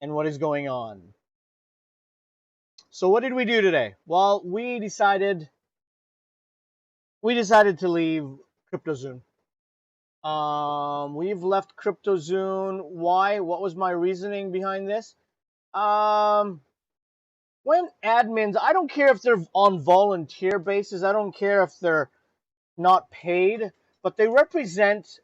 and what is going on. So what did we do today? Well, we decided to leave CryptoZone. We've left CryptoZone. Why? What was my reasoning behind this? Um, when admins, I don't care if they're on volunteer basis. I don't care if they're not paid, but they represent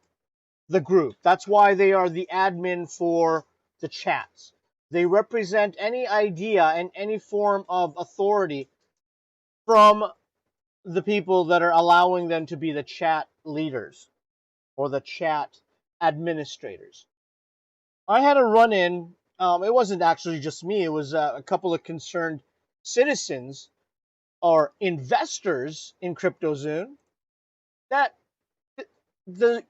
the group. That's why they are the admin for the chats. They represent any idea and any form of authority from the people that are allowing them to be the chat leaders or the chat administrators. I had a run-in. It wasn't actually just me. It was a couple of concerned citizens or investors in CryptoZone that the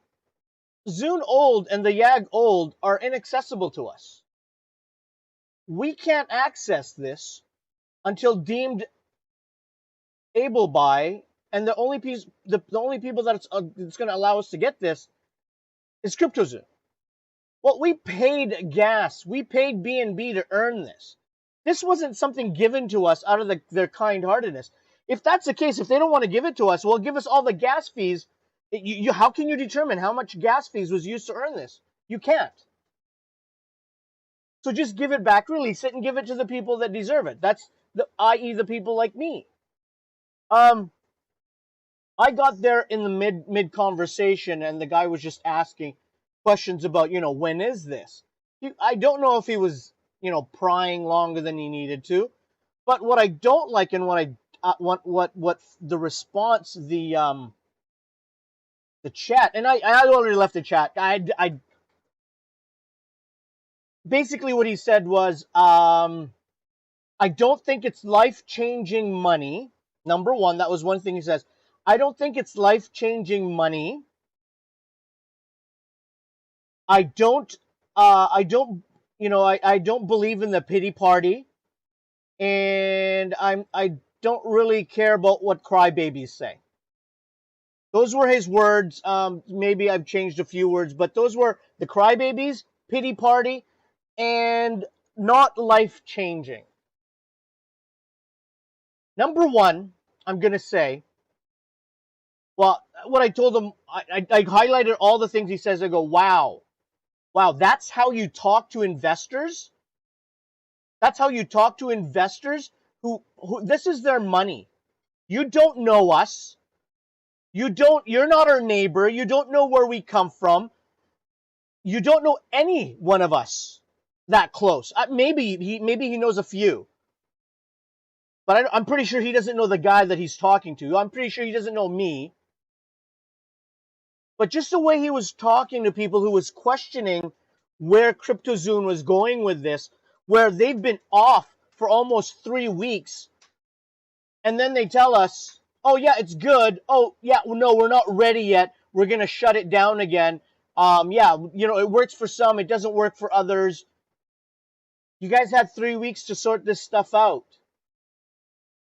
Zune old and the YAG old are inaccessible to us. We can't access this until deemed able by, and the only people that it's going to allow us to get this is CryptoZone. Well, we paid gas, we paid BNB to earn this. This wasn't something given to us out of their kind-heartedness. If that's the case, if they don't want to give it to us, well, give us all the gas fees. How can you determine how much gas fees was used to earn this? You can't. So just give it back, release it, and give it to the people that deserve it. That's i.e. the people like me. I got there in the mid conversation, and the guy was just asking questions about, when is this? I don't know if he was, prying longer than he needed to. But what I don't like, and what the response, the chat, and I already left the chat. I basically what he said was, I don't think it's life-changing money. Number one, that was one thing he says. I don't think it's life-changing money. I don't believe in the pity party, and I don't really care about what crybabies say. Those were his words. Maybe I've changed a few words, but those were the crybabies, pity party, and not life-changing. Number one, I'm going to say, well, what I told him, I highlighted all the things he says. I go, wow, that's how you talk to investors? That's how you talk to investors who this is their money. You don't know us. You're not our neighbor. You don't know where we come from. You don't know any one of us that close. Maybe he knows a few. But I'm pretty sure he doesn't know the guy that he's talking to. I'm pretty sure he doesn't know me. But just the way he was talking to people who was questioning where CryptoZone was going with this, where they've been off for almost 3 weeks, and then they tell us, oh yeah, it's good. Oh yeah, no, we're not ready yet. We're going to shut it down again. Yeah, it works for some. It doesn't work for others. You guys had 3 weeks to sort this stuff out.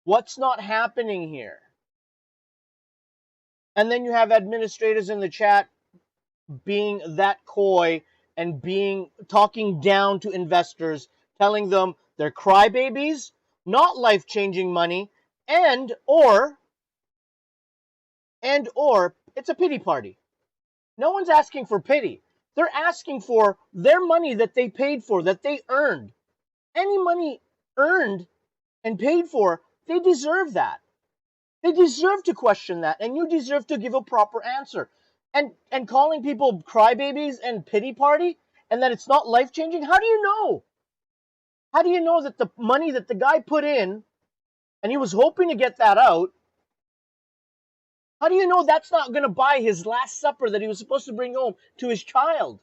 What's not happening here? And then you have administrators in the chat being that coy and talking down to investors, telling them they're crybabies, not life-changing money, and or it's a pity party. No one's asking for pity. They're asking for their money that they paid for, that they earned. Any money earned and paid for, they deserve that. They deserve to question that, and you deserve to give a proper answer. And calling people crybabies and pity party, and that it's not life-changing, how do you know? How do you know that the money that the guy put in, and he was hoping to get that out, how do you know that's not going to buy his last supper that he was supposed to bring home to his child?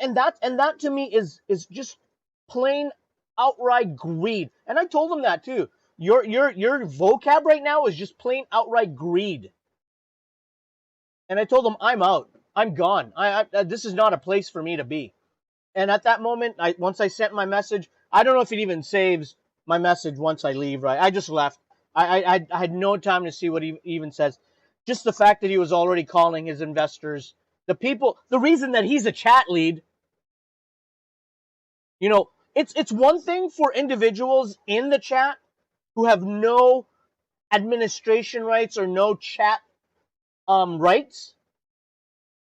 And that to me is just plain outright greed. And I told him that too. Your vocab right now is just plain outright greed. And I told him, I'm out. I'm gone. This is not a place for me to be. And at that moment, once I sent my message, I don't know if it even saves my message once I leave, right? I just left. I had no time to see what he even says. Just the fact that he was already calling his investors, the reason that he's a chat lead, You know, it's one thing for individuals in the chat who have no administration rights or no chat rights.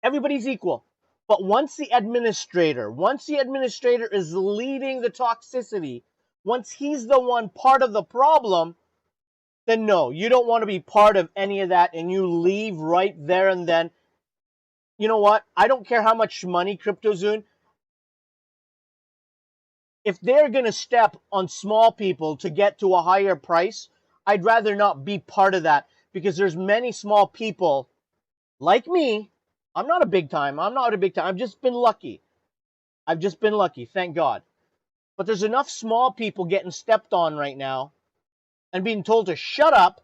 Everybody's equal. But once the administrator is leading the toxicity, once he's the one part of the problem, then no, you don't want to be part of any of that, and you leave right there and then. You know what? I don't care how much money CryptoZoon, if they're going to step on small people to get to a higher price, I'd rather not be part of that, because there's many small people like me. I'm not a big time. I've just been lucky. Thank God. But there's enough small people getting stepped on right now and being told to shut up,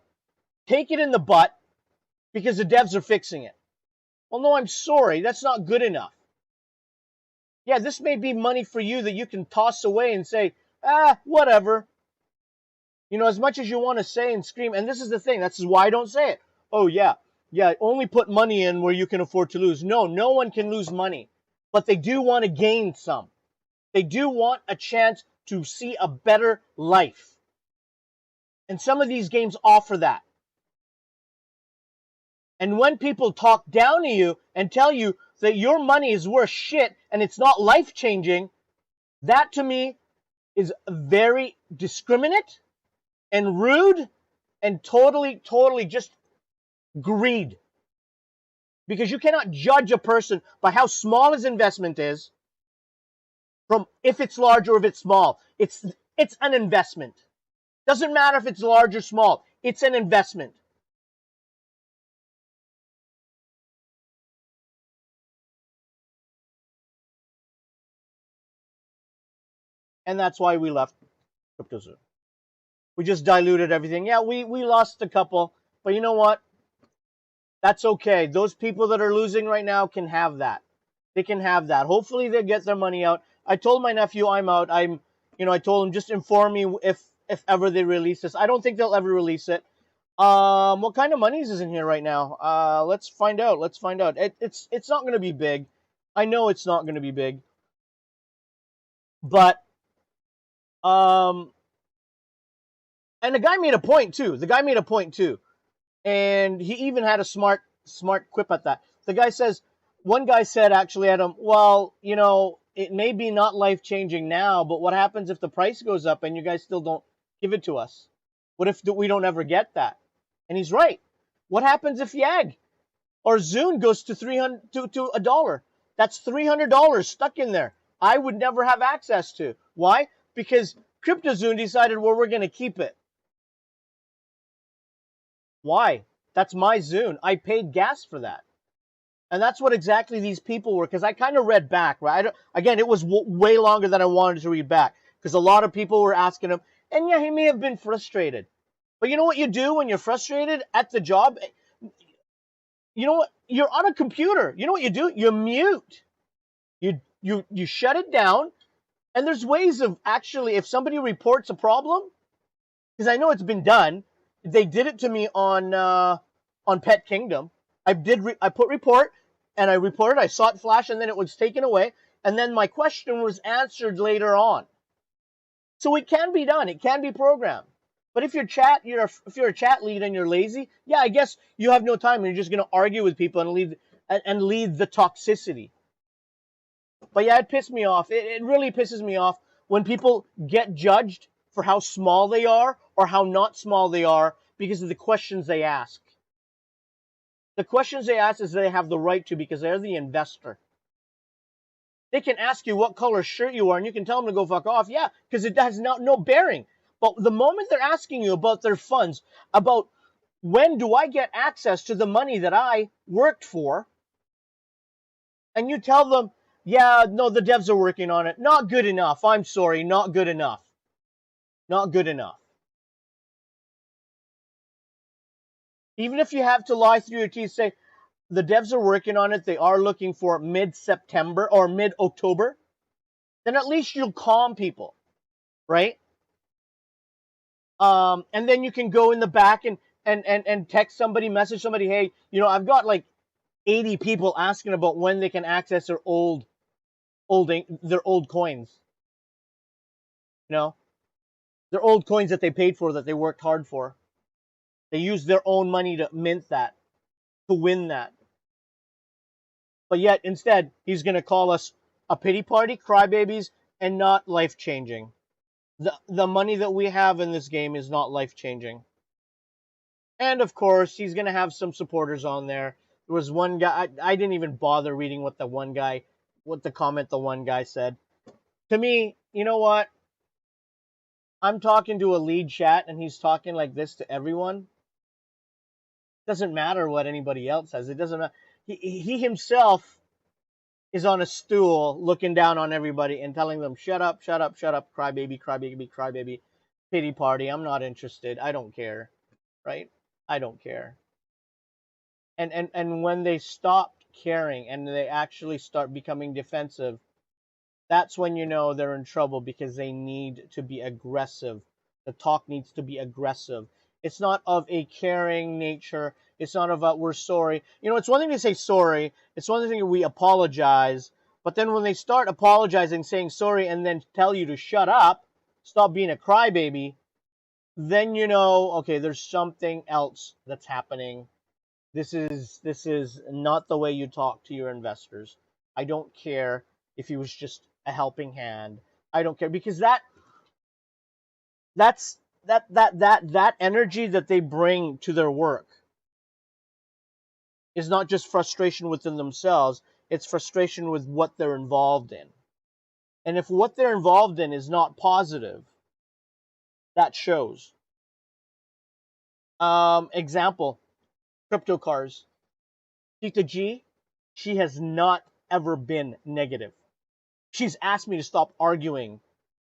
take it in the butt, because the devs are fixing it. Well, no, I'm sorry. That's not good enough. Yeah, this may be money for you that you can toss away and say, whatever. You know, as much as you want to say and scream, and this is the thing, that's why I don't say it. Oh, yeah, only put money in where you can afford to lose. No, no one can lose money, but they do want to gain some. They do want a chance to see a better life. And some of these games offer that. And when people talk down to you and tell you that your money is worth shit and it's not life-changing, that to me is very discriminate and rude and totally just greed. Because you cannot judge a person by how small his investment is from if it's large or if it's small. It's an investment. Doesn't matter if it's large or small. It's an investment. And that's why we left CryptoZoom. We just diluted everything. Yeah, we lost a couple, but you know what? That's okay. Those people that are losing right now can have that. They can have that. Hopefully they get their money out. I told my nephew I'm out. I told him just inform me if ever they release this. I don't think they'll ever release it. What kind of monies is in here right now? Let's find out. It's not going to be big. I know it's not going to be big. But and the guy made a point too. And he even had a smart quip at that. One guy said actually at him, well, you know, it may be not life-changing now, but what happens if the price goes up and you guys still don't give it to us? What if we don't ever get that? And he's right. What happens if YAG or Zune goes to $300 to $1? That's $300 stuck in there. I would never have access to. Why? Because CryptoZoon decided, well, we're going to keep it. Why? That's my Zune. I paid gas for that. And that's what exactly these people were, because I kind of read back, right? Again, it was way longer than I wanted to read back, because a lot of people were asking him, and yeah, he may have been frustrated. But you know what you do when you're frustrated at the job? You know what? You're on a computer. You know what you do? You mute. You shut it down, and there's ways of actually, if somebody reports a problem, because I know it's been done. They did it to me on Pet Kingdom. I put report, and I reported. I saw it flash, and then it was taken away, and then my question was answered later on. So it can be done. It can be programmed. But if you're a chat lead and you're lazy, yeah, I guess you have no time and you're just going to argue with people and lead the toxicity. But yeah, it pissed me off. It really pisses me off when people get judged for how small they are or how not small they are because of the questions they ask. The questions they ask is they have the right to, because they're the investor. They can ask you what color shirt you are, and you can tell them to go fuck off. Yeah, because it has no bearing. But the moment they're asking you about their funds, about when do I get access to the money that I worked for, and you tell them, yeah, no, the devs are working on it. Not good enough. I'm sorry, not good enough. Not good enough. Even if you have to lie through your teeth, say, the devs are working on it, they are looking for mid-September or mid-October, then at least you'll calm people, right? And then you can go in the back and text somebody, message somebody, hey, you know, I've got like 80 people asking about when they can access their old coins. You know, they're old coins that they paid for, that they worked hard for. They used their own money to mint that, to win that. But yet, instead, he's going to call us a pity party, crybabies, and not life-changing. The money that we have in this game is not life-changing. And, of course, he's going to have some supporters on there. There was one guy, I didn't even bother reading what the one guy said. To me, you know what? I'm talking to a lead chat, and he's talking like this to everyone. Doesn't matter what anybody else says. It doesn't matter. He himself is on a stool looking down on everybody and telling them, shut up, shut up, shut up, crybaby, crybaby, crybaby, pity party. I'm not interested. I don't care. Right? I don't care. And when they stop caring and they actually start becoming defensive, that's when you know they're in trouble, because they need to be aggressive. The talk needs to be aggressive. It's not of a caring nature. It's not about we're sorry. You know, it's one thing to say sorry. It's one thing we apologize. But then when they start apologizing, saying sorry, and then tell you to shut up, stop being a crybaby, then you know, okay, there's something else that's happening. This is not the way you talk to your investors. I don't care if he was just a helping hand. I don't care, because that energy that they bring to their work is not just frustration within themselves, it's frustration with what they're involved in. And if what they're involved in is not positive, that shows. Example, crypto cars. Tita G, she has not ever been negative. She's asked me to stop arguing.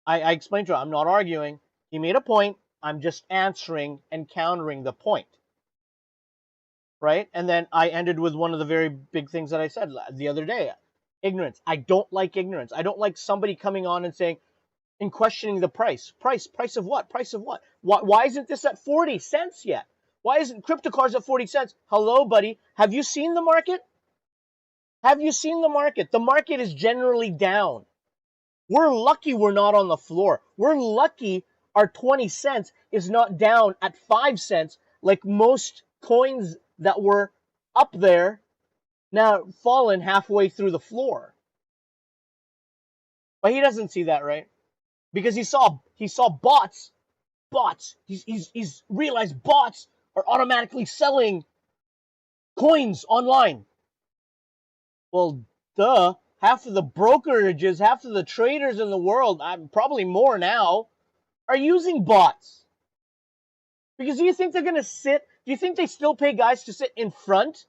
I explained to her, I'm not arguing. He made a point. I'm just answering and countering the point. Right? And then I ended with one of the very big things that I said the other day. Ignorance. I don't like ignorance. I don't like somebody coming on and saying, and questioning the price. Price of what? Price of what? Why isn't this at 40 cents yet? Why isn't crypto cars at 40 cents? Hello, buddy. Have you seen the market? Have you seen the market? The market is generally down. We're lucky we're not on the floor. We're lucky our 20 cents is not down at 5 cents like most coins that were up there now fallen halfway through the floor. But he doesn't see that, right? Because he saw bots. He's realized bots are automatically selling coins online. Well, duh. Half of the brokerages, half of the traders in the world, probably more now, are using bots. Because do you think they're going to sit? Do you think they still pay guys to sit in front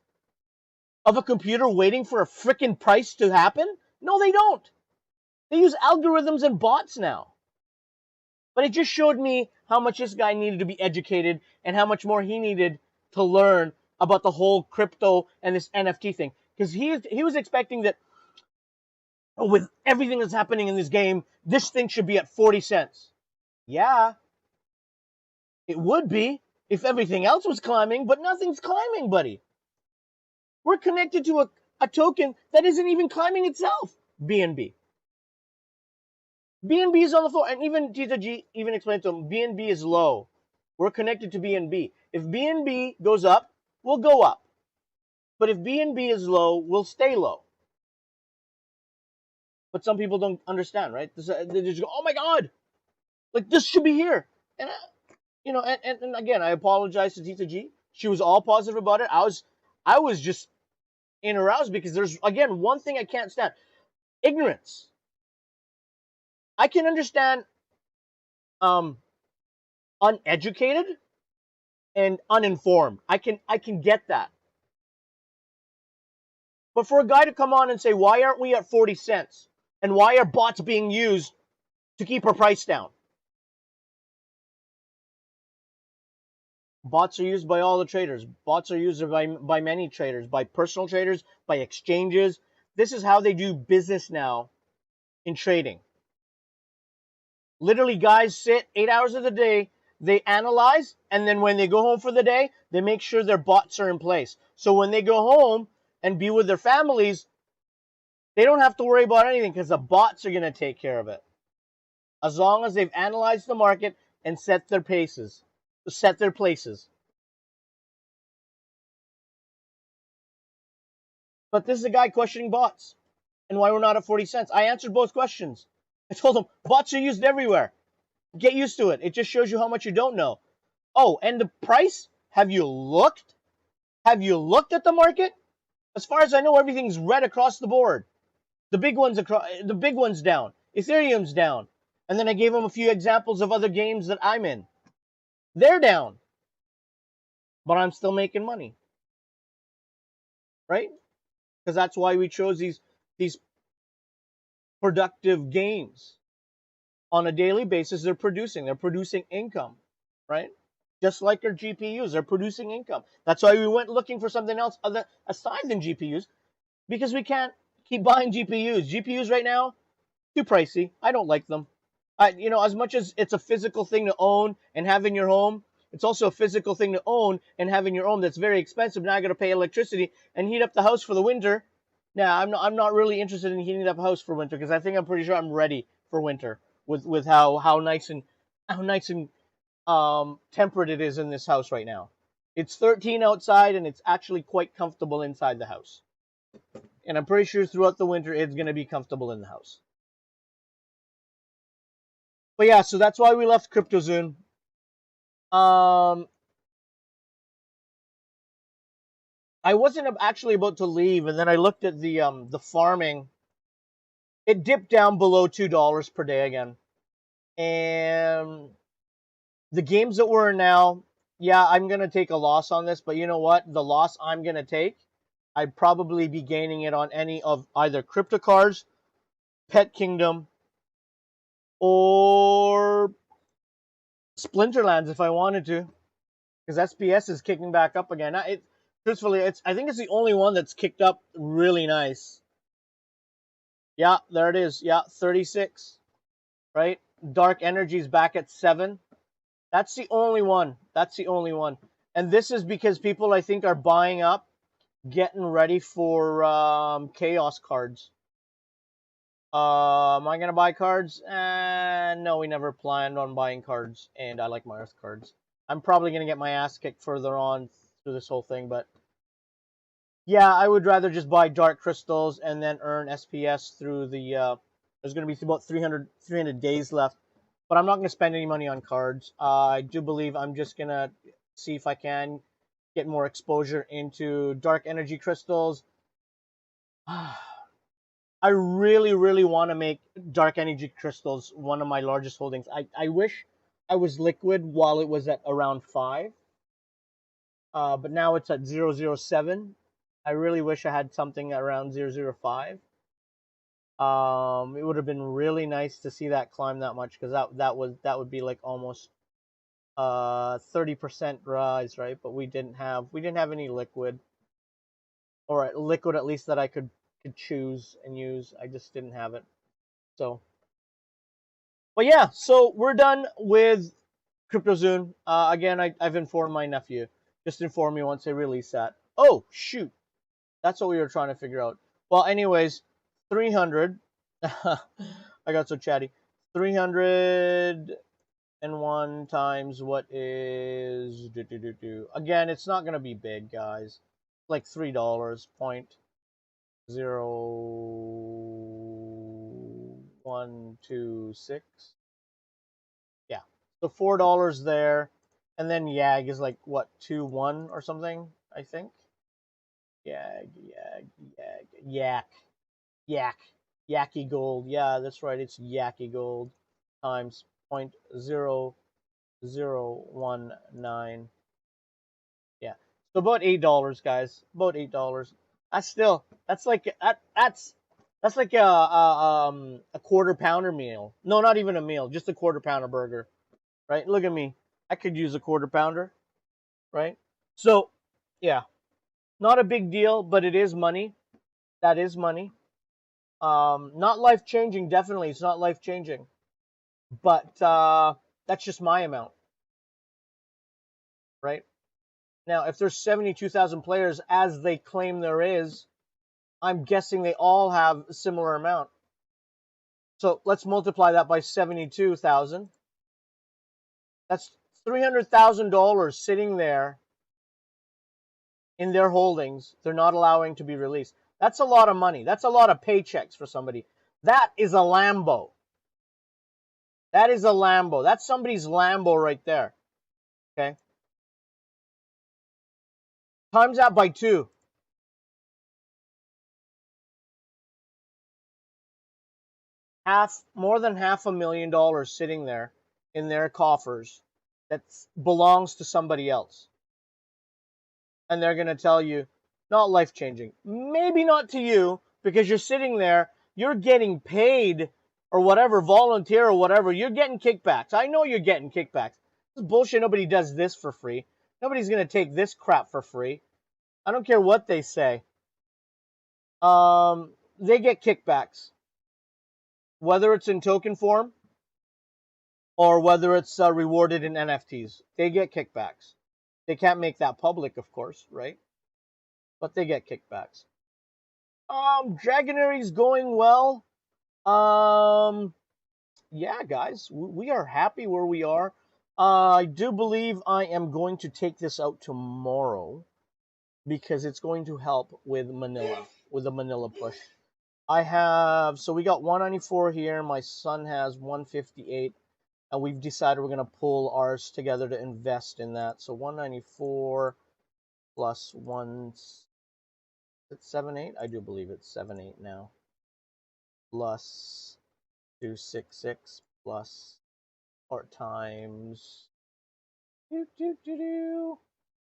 of a computer waiting for a frickin' price to happen? No, they don't. They use algorithms and bots now. But it just showed me how much this guy needed to be educated and how much more he needed to learn about the whole crypto and this NFT thing. Because he was expecting that, oh, with everything that's happening in this game, this thing should be at 40 cents. Yeah, it would be if everything else was climbing, but nothing's climbing, buddy. We're connected to a token that isn't even climbing itself, BNB. BNB is on the floor, and even Tita G even explained to him, BNB is low. We're connected to BNB. If BNB goes up, we'll go up. But if BNB is low, we'll stay low. But some people don't understand, right? They just go, oh my God, like this should be here. And, you know, and again, I apologize to Tita G. She was all positive about it. I was just aroused because there's, again, one thing I can't stand. Ignorance. I can understand uneducated and uninformed. I can get that. But for a guy to come on and say, why aren't we at 40 cents? And why are bots being used to keep our price down? Bots are used by all the traders. Bots are used by many traders, by personal traders, by exchanges. This is how they do business now in trading. Literally, guys sit 8 hours of the day, they analyze, and then when they go home for the day, they make sure their bots are in place. So when they go home and be with their families, they don't have to worry about anything because the bots are going to take care of it. as long as they've analyzed the market and set their paces, set their places. But this is a guy questioning bots and why we're not at 40 cents. I answered both questions. I told him bots are used everywhere. Get used to it. It just shows you how much you don't know. Oh, and the price? Have you looked? Have you looked at the market? As far as I know, everything's red across the board. The big one's down. Ethereum's down. And then I gave him a few examples of other games that I'm in. They're down. But I'm still making money. Right? Because that's why we chose these productive games. On a daily basis, they're producing income, right? Just like our GPUs, they're producing income. That's why we went looking for something else aside than GPUs, because we can't keep buying GPUs. GPUs right now, too pricey. I don't like them. As much as it's a physical thing to own and have in your home, it's also a physical thing to own and have in your home that's very expensive. Now I got to pay electricity and heat up the house for the winter. Now I'm not really interested in heating up a house for winter because I'm pretty sure I'm ready for winter with how nice and temperate it is in this house right now. It's 13 outside and it's actually quite comfortable inside the house. And I'm pretty sure throughout the winter it's going to be comfortable in the house. But yeah, so that's why we left CryptoZoom. I wasn't actually about to leave, and then I looked at the farming. It dipped down below $2 per day again. And the games that we're in now, yeah, I'm going to take a loss on this, but you know what? The loss I'm going to take, I'd probably be gaining it on any of either Crypto Cars, Pet Kingdom, or Splinterlands if I wanted to. Because SPS is kicking back up again. Truthfully, I think it's the only one that's kicked up really nice. Yeah, there it is. Yeah, 36. Right? Dark Energy's back at 7. That's the only one. That's the only one. And this is because people, I think, are buying up, getting ready for Chaos cards. Am I going to buy cards? No, we never planned on buying cards, and I like my Earth cards. I'm probably going to get my ass kicked further on through this whole thing, but yeah, I would rather just buy Dark Crystals and then earn SPS through the, there's going to be about 300 days left, but I'm not going to spend any money on cards. I do believe I'm just going to see if I can get more exposure into Dark Energy Crystals. I really, really want to make Dark Energy Crystals one of my largest holdings. I wish I was liquid while it was at around 5. But now it's at 0.007. I really wish I had something around 0.005. It would have been really nice to see that climb that much because that would be like almost 30% rise, right? But we didn't have any liquid, or liquid at least that I could choose and use. I just didn't have it. So, but yeah, so we're done with CryptoZoom. Again, I've informed my nephew. Just inform me once they release that. Oh, shoot. That's what we were trying to figure out. Well, anyways, 300. I got so chatty. 301 times what is... Again, it's not going to be big, guys. Like $3. 0.0126. Yeah. So $4 there. And then YAG is like, what, 2.1 or something, I think? Yak. Yaki gold. Yeah, that's right. It's Yaki gold times 0.0019. Yeah. So about $8, guys. About $8. That's like a quarter pounder meal. No, not even a meal. Just a quarter pounder burger. Right? Look at me. I could use a quarter pounder. Right? So, yeah. Not a big deal, but it is money. That is money. Not life-changing, definitely. It's not life-changing. But that's just my amount. Right? Now, if there's 72,000 players, as they claim there is, I'm guessing they all have a similar amount. So let's multiply that by 72,000. That's $300,000 sitting there in their holdings. They're not allowing to be released. That's a lot of money. That's a lot of paychecks for somebody. That is a Lambo. That is a Lambo. That's somebody's Lambo right there. Okay. Times that by 2. More than $500,000 sitting there in their coffers that belongs to somebody else. And they're going to tell you, not life-changing. Maybe not to you, because you're sitting there, you're getting paid or whatever, volunteer or whatever, you're getting kickbacks. I know you're getting kickbacks. This is bullshit. Nobody does this for free. Nobody's going to take this crap for free. I don't care what they say. They get kickbacks. Whether it's in token form or whether it's rewarded in NFTs. They get kickbacks. They can't make that public, of course, right? But they get kickbacks. Dragonary's going well. Yeah, guys, we are happy where we are. I do believe I am going to take this out tomorrow because it's going to help with Manila, with the Manila push. So we got 194 here. My son has 158, and we've decided we're going to pull ours together to invest in that. So 194 plus 178. I do believe it's 78 now. Plus 266 plus or times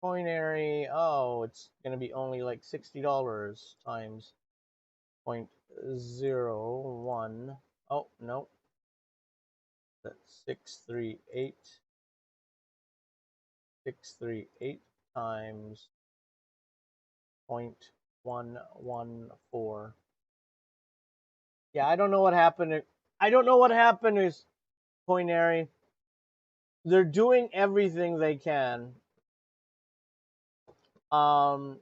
coinary. Oh, it's gonna be only like $60 times 0.01. Oh no, that's 638 times 0.114. Yeah, I don't know what happened. I don't know what happened is coinary. They're doing everything they can. I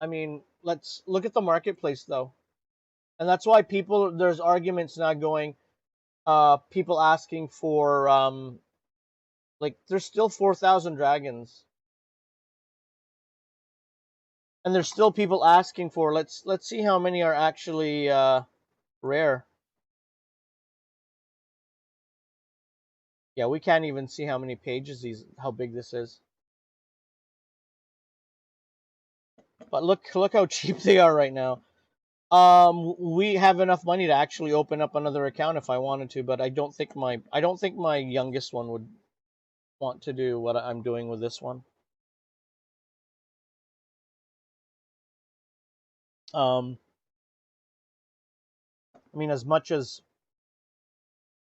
mean, let's look at the marketplace though. And that's why there's arguments now going, people asking for, like, there's still 4,000 dragons. And there's still people asking for, let's see how many are actually, rare. Yeah, we can't even see how many pages how big this is. But look how cheap they are right now. We have enough money to actually open up another account if I wanted to, but I don't think my youngest one would want to do what I'm doing with this one. I mean, as much as,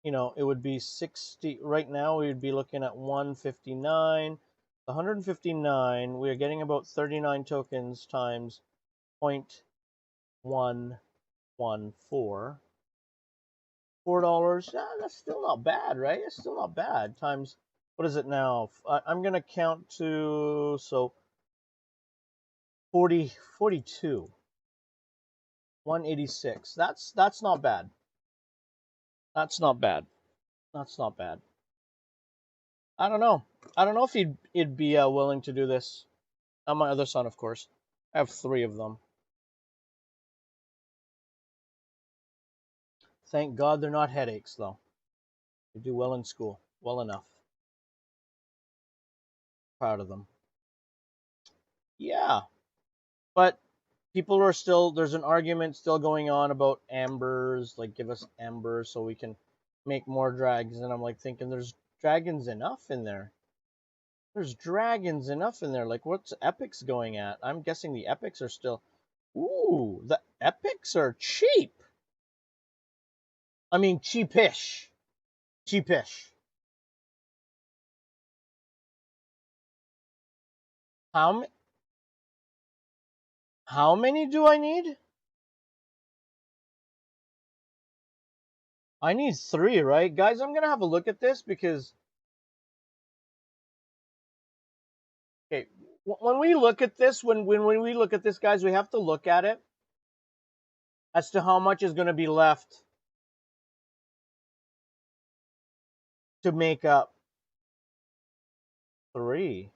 you know, it would be 60 right now. We would be looking at 159. 159. We are getting about 39 tokens times 0.114. $4. Yeah, that's still not bad, right? It's still not bad. Times, what is it now? I'm gonna count to, so 42. 186. That's not bad. That's not bad. That's not bad. I don't know. I don't know if he'd be willing to do this. And my other son, of course. I have 3 of them. Thank God they're not headaches, though. They do well in school. Well enough. Proud of them. Yeah. But people are still, there's an argument still going on about ambers. Like, give us ambers so we can make more dragons. And I'm like thinking, there's dragons enough in there. There's dragons enough in there. Like, what's epics going at? I'm guessing the epics are still... Ooh, the epics are cheap. I mean, cheapish. Cheapish. How many do I need? I need 3, right? Guys, I'm going to have a look at this because... Okay, when we look at this, when we look at this, guys, we have to look at it as to how much is going to be left to make up 3.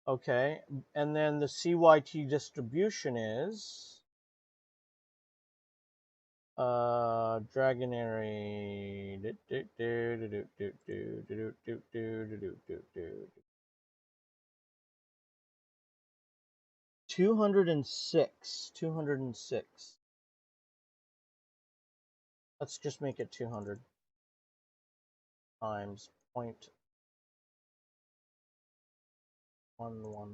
Okay, and then the CYT distribution is Dragonary 206. Let's just make it 200 times 0.114.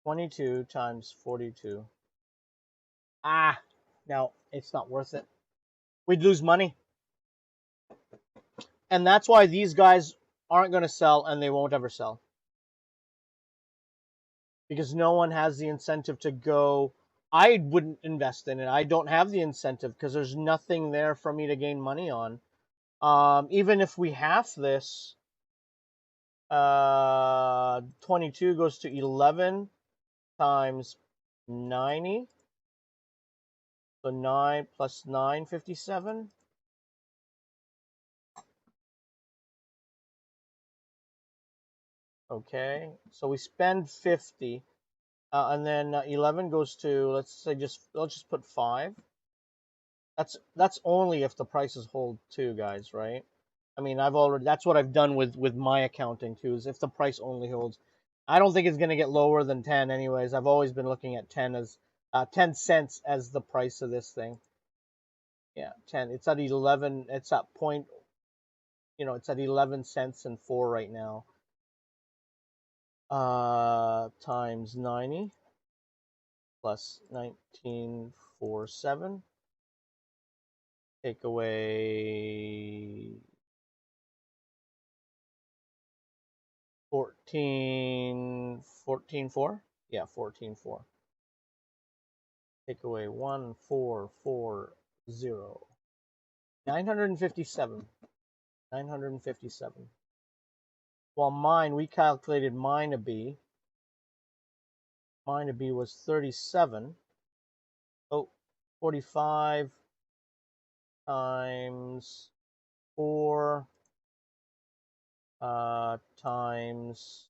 22 times 42. No, it's not worth it. We'd lose money. And that's why these guys aren't going to sell, and they won't ever sell. Because no one has the incentive to go. I wouldn't invest in it. I don't have the incentive because there's nothing there for me to gain money on. Even if we half this, 22 goes to 11 times 90. So 9 plus 9, 57. Okay, so we spend 50, and then 11 goes to, let's just put 5. That's only if the prices hold too, guys, right? I mean, that's what I've done with my accounting too, is if the price only holds. I don't think it's going to get lower than 10 anyways. I've always been looking at 10 as 10 cents as the price of this thing. Yeah, 10. It's at 11. It's at point, it's at 11 cents and 4 right now. Times 90 plus 1947. Take away 14.4. Yeah, 14.4. Take away 1440. 957. 957. Well, we calculated mine to be. Mine to be was 37. Oh, 45 times 4 times.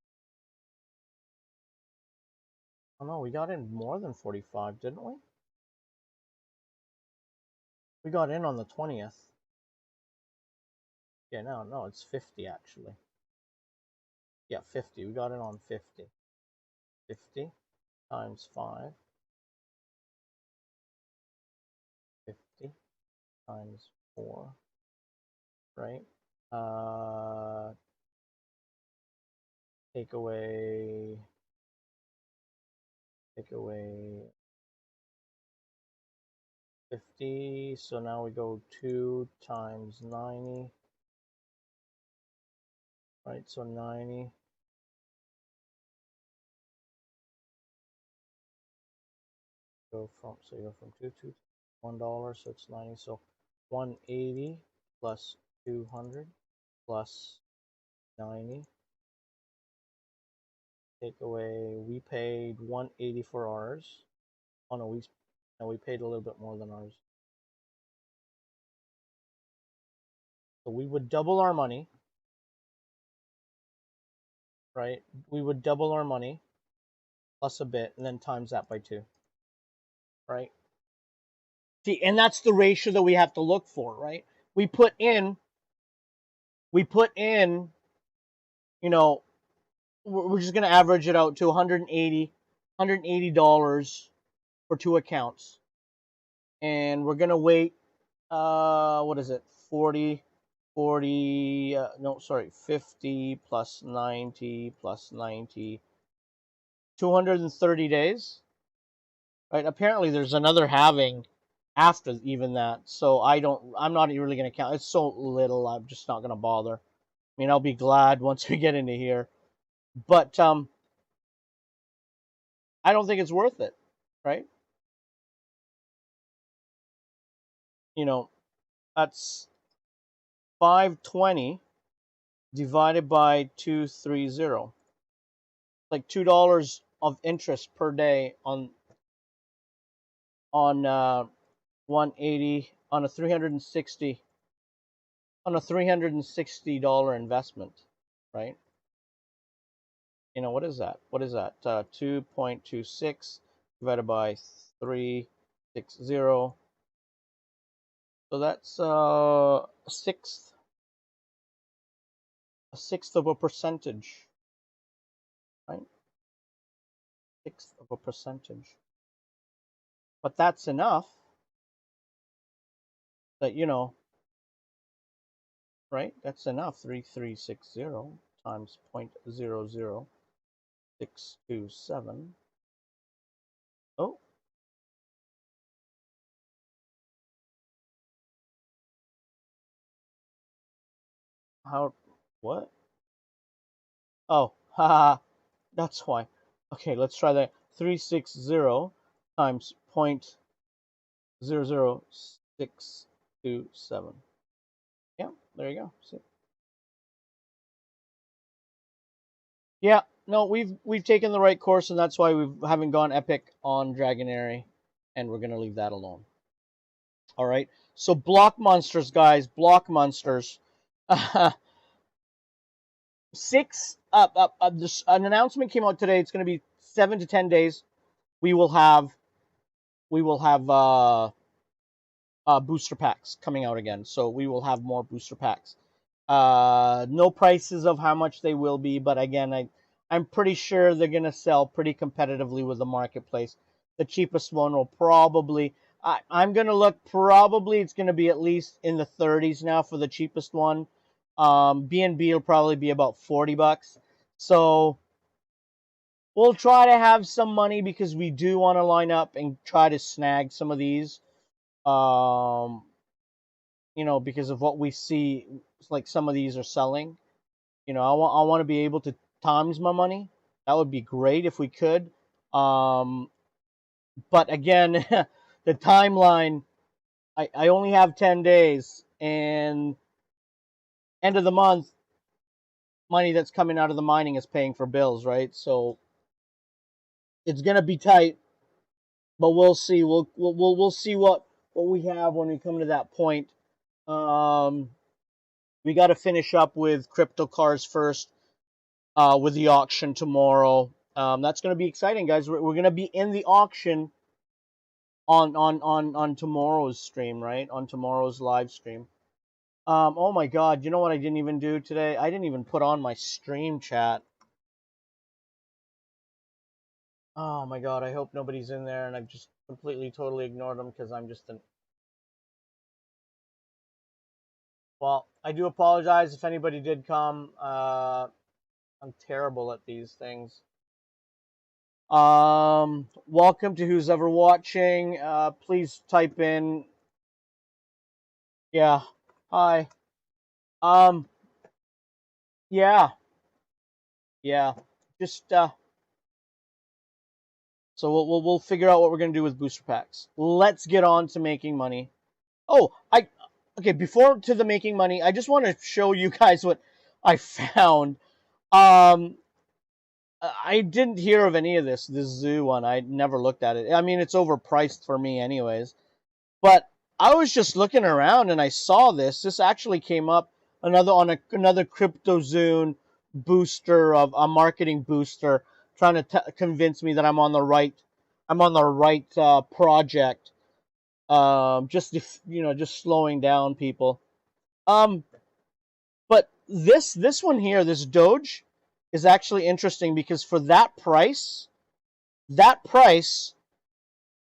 Oh no, we got in more than 45, didn't we? We got in on the 20th. Yeah, no, it's 50 actually. Yeah, 50. We got in on 50. 50 times 5. 50 times 4. Right? Take away 50. So now we go 2 times 90. Right? So 90. You go from 2 to $1, so it's 90. So 180 plus 200 plus 90. Take away, we paid 180 for ours. Oh no, we paid a little bit more than ours. So we would double our money, right? We would double our money plus a bit, and then times that by 2, right? See, and that's the ratio that we have to look for, right? We put in, we're just going to average it out to $180 for 2 accounts. And we're going to wait, what is it? 50 plus 90 plus 90, 230 days, right? Apparently there's another halving after even that, so I'm not really going to count. It's so little, I'm just not going to bother. I mean, I'll be glad once we get into here, but I don't think it's worth it, right? That's 520 divided by 230. like $2 of interest per day on 180 on a 360 $360 investment, right? You know, what is that? What is that? 2.26 divided by 360. So that's a sixth of a percentage, right? Sixth of a percentage. But that's enough that, you know, right? That's enough. 3360 times 0.00627. Oh, how, what? Oh, haha, that's why. Okay, let's try that. 360 times 0.00627. Yeah, there you go. See? Yeah, no, we've taken the right course, and that's why we haven't gone epic on Dragonary, and we're gonna leave that alone. All right. So block monsters, guys, block monsters. An announcement came out today. It's going to be 7 to 10 days. We will have booster packs coming out again. So we will have more booster packs. No prices of how much they will be, but again, I'm pretty sure they're going to sell pretty competitively with the marketplace. The cheapest one will probably, I'm going to look, probably it's going to be at least in the 30s now for the cheapest one. B&B will probably be about $40. So we'll try to have some money because we do want to line up and try to snag some of these. You know, because of what we see, like some of these are selling. You know, I want to be able to times my money. That would be great if we could. But again, the timeline, I only have 10 days, and end of the month, money that's coming out of the mining is paying for bills, right? So it's gonna be tight, but we'll see. We'll see what we have when we come to that point. We got to finish up with crypto cars first. With the auction tomorrow. That's going to be exciting, guys. We're going to be in the auction on tomorrow's stream, right? On tomorrow's live stream. Oh my God, you know what I didn't even do today? I didn't even put on my stream chat. Oh my God, I hope nobody's in there, and I've just completely, totally ignored them because I'm just an... Well, I do apologize if anybody did come. I'm terrible at these things. Welcome to who's ever watching. Please type in. Yeah. Hi. Yeah. Yeah. Just so we'll figure out what we're gonna do with booster packs. Let's get on to making money. Oh, okay, before to the making money, I just want to show you guys what I found. I didn't hear of any of this zoo one. I never looked at it. I mean, it's overpriced for me anyways. But I was just looking around and I saw this. This actually came up another CryptoZone booster of a marketing booster trying to convince me that I'm on the right project. Just just slowing down people. But this one here, this Doge, is actually interesting because for that price,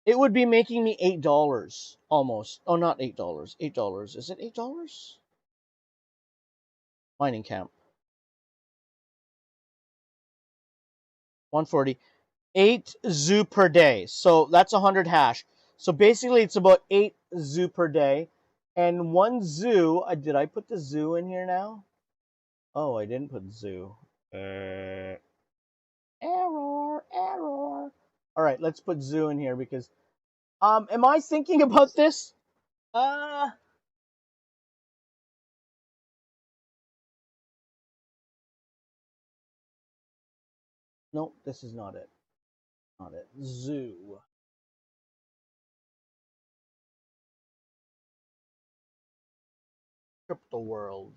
it would be making me $8 almost. Oh, not $8. $8. Is it $8? Mining camp. 140. 8 zoo per day. So that's 100 hash. So basically it's about 8 zoo per day. And one zoo, did I put the zoo in here now? Oh, I didn't put zoo. Error. All right, let's put zoo in here because am I thinking about this? Nope, this is not it. Not it. Zoo. Crypto world.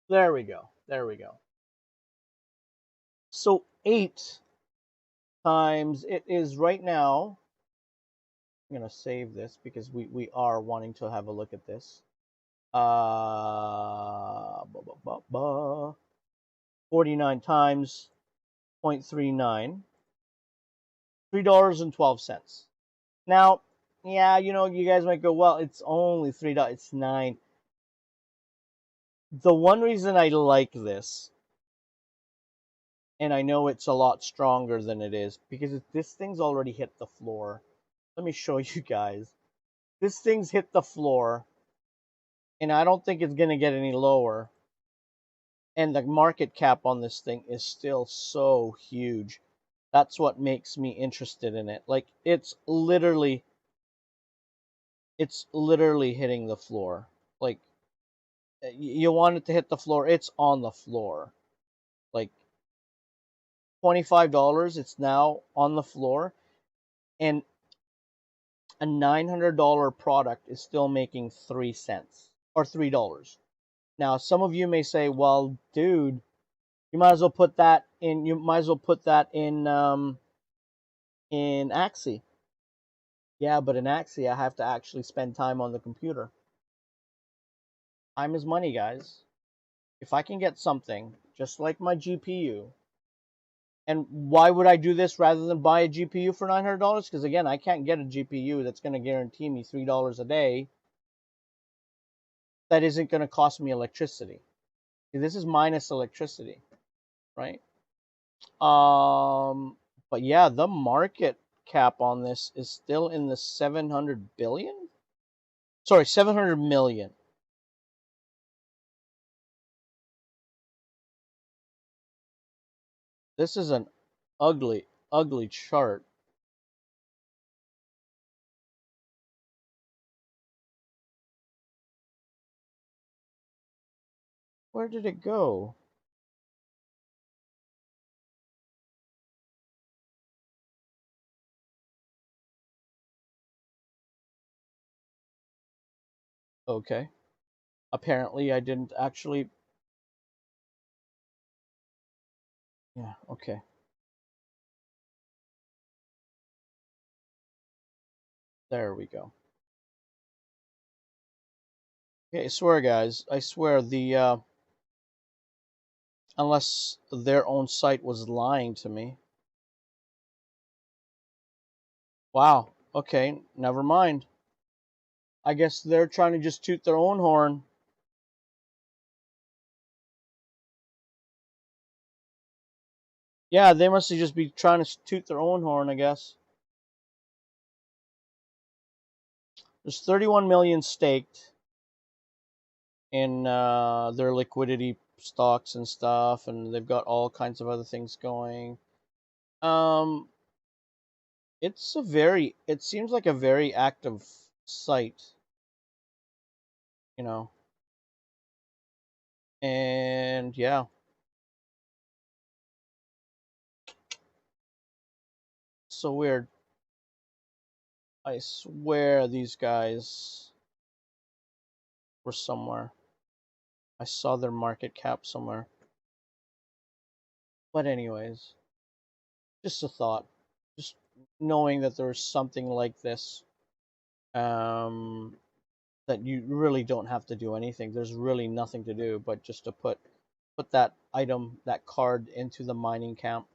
There we go. There we go. So 8 times it is right now. I'm going to save this because we are wanting to have a look at this. 49 times 0.39. $3.12. Now, yeah, you guys might go, well, it's only $3. It's 9. The one reason I like this, and I know it's a lot stronger than it is, because this thing's already hit the floor. Let me show you guys. This thing's hit the floor, and I don't think it's going to get any lower. And the market cap on this thing is still so huge. That's what makes me interested in it. Like, it's literally hitting the floor. Like, you want it to hit the floor, it's on the floor. Like, $25, it's now on the floor, and a $900 product is still making 3 cents or $3. Now, some of you may say, well, dude, you might as well put that in Axie. Yeah, but in Axie I have to actually spend time on the computer. Time is money, guys. If I can get something just like my GPU, and why would I do this rather than buy a GPU for $900? Because again, I can't get a GPU that's going to guarantee me $3 a day. That isn't going to cost me electricity. This is minus electricity, right? But yeah, the market cap on this is still in the 700 billion. Sorry, 700 million. This is an ugly, ugly chart. Where did it go? Okay. Apparently I didn't actually. Yeah, okay. There we go. Okay, I swear, guys. I swear the unless their own site was lying to me. Wow. Okay, never mind. I guess they're trying to just toot their own horn. Yeah, they must just be trying to toot their own horn, I guess. There's 31 million staked in their liquidity stocks and stuff, and they've got all kinds of other things going. It seems like a very active site, you know. And yeah. So weird. I swear these guys were somewhere. I saw their market cap somewhere. But anyways, just a thought. Just knowing that there's something like this, that you really don't have to do anything. There's really nothing to do but just to put that item, that card into the mining camp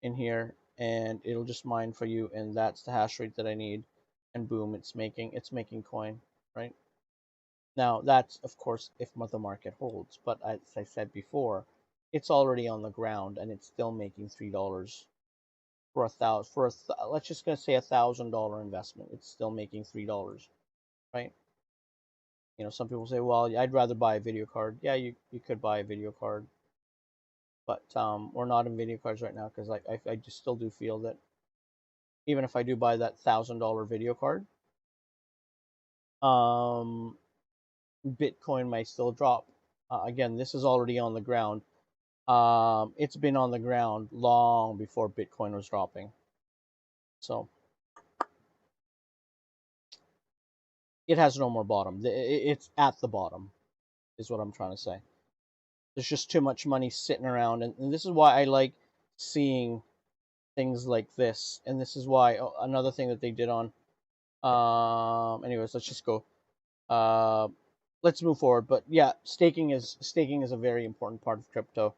in here, and it'll just mine for you, and that's the hash rate that I need, and boom, it's making coin, right? Now that's of course if the market holds, but as I said before, it's already on the ground and it's still making $3 for let's just gonna say $1,000 investment. It's still making $3, right? Some people say, well, I'd rather buy a video card. Yeah, you could buy a video card, but we're not in video cards right now because I just still do feel that even if I do buy that $1,000 video card, Bitcoin may still drop. Again, this is already on the ground. It's been on the ground long before Bitcoin was dropping. So it has no more bottom. It's at the bottom, is what I'm trying to say. There's just too much money sitting around, and this is why I like seeing things like this. And this is why another thing that they did on. Anyways, let's just go. Uh, let's move forward. But yeah, staking is a very important part of crypto.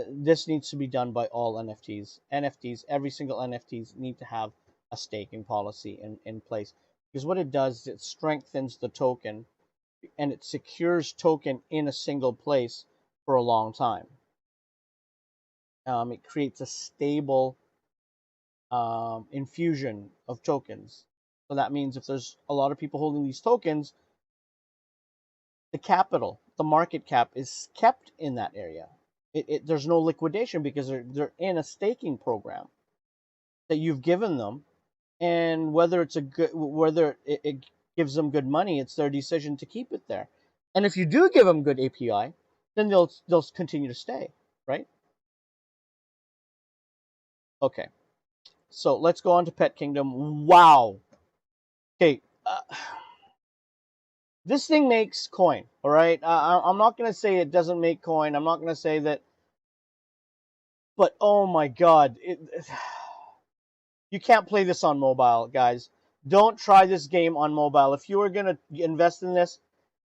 This needs to be done by all NFTs. NFTs, every single NFTs need to have a staking policy in place, because what it does is it strengthens the token, and it secures token in a single place for a long time. It creates a stable infusion of tokens. So that means if there's a lot of people holding these tokens, the capital, the market cap is kept in that area. There's no liquidation because they're in a staking program that you've given them, and whether it gives them good money, it's their decision to keep it there. And if you do give them good API, then they'll continue to stay, right? Okay, so let's go on to Pet Kingdom. Wow. Okay, this thing makes coin, all right? I'm not going to say it doesn't make coin. I'm not going to say that, but oh my God, you can't play this on mobile, guys. Don't try this game on mobile. If you are going to invest in this,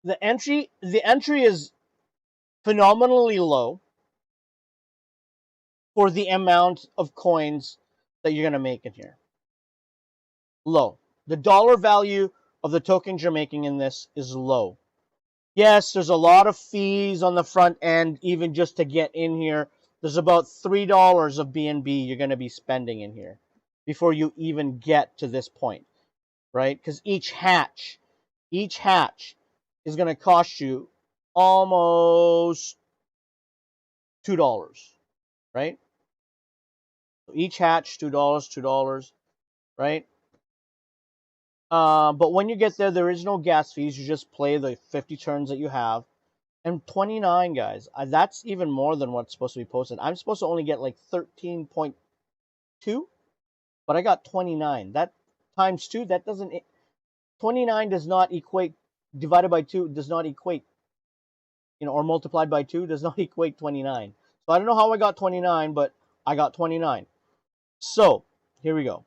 the entry is phenomenally low for the amount of coins that you're going to make in here. Low. The dollar value of the tokens you're making in this is low. Yes, there's a lot of fees on the front end, even just to get in here. There's about $3 of BNB you're going to be spending in here before you even get to this point, right? Because each hatch is going to cost you almost $2, right? Each hatch, $2, right? But when you get there is no gas fees. You just play the 50 turns that you have. And 29, guys. That's even more than what's supposed to be posted. I'm supposed to only get like 13.2, but I got 29. That times 2, that doesn't... 29 does not equate... Divided by 2 does not equate... or multiplied by 2 does not equate 29. So I don't know how I got 29, but I got 29. So, here we go.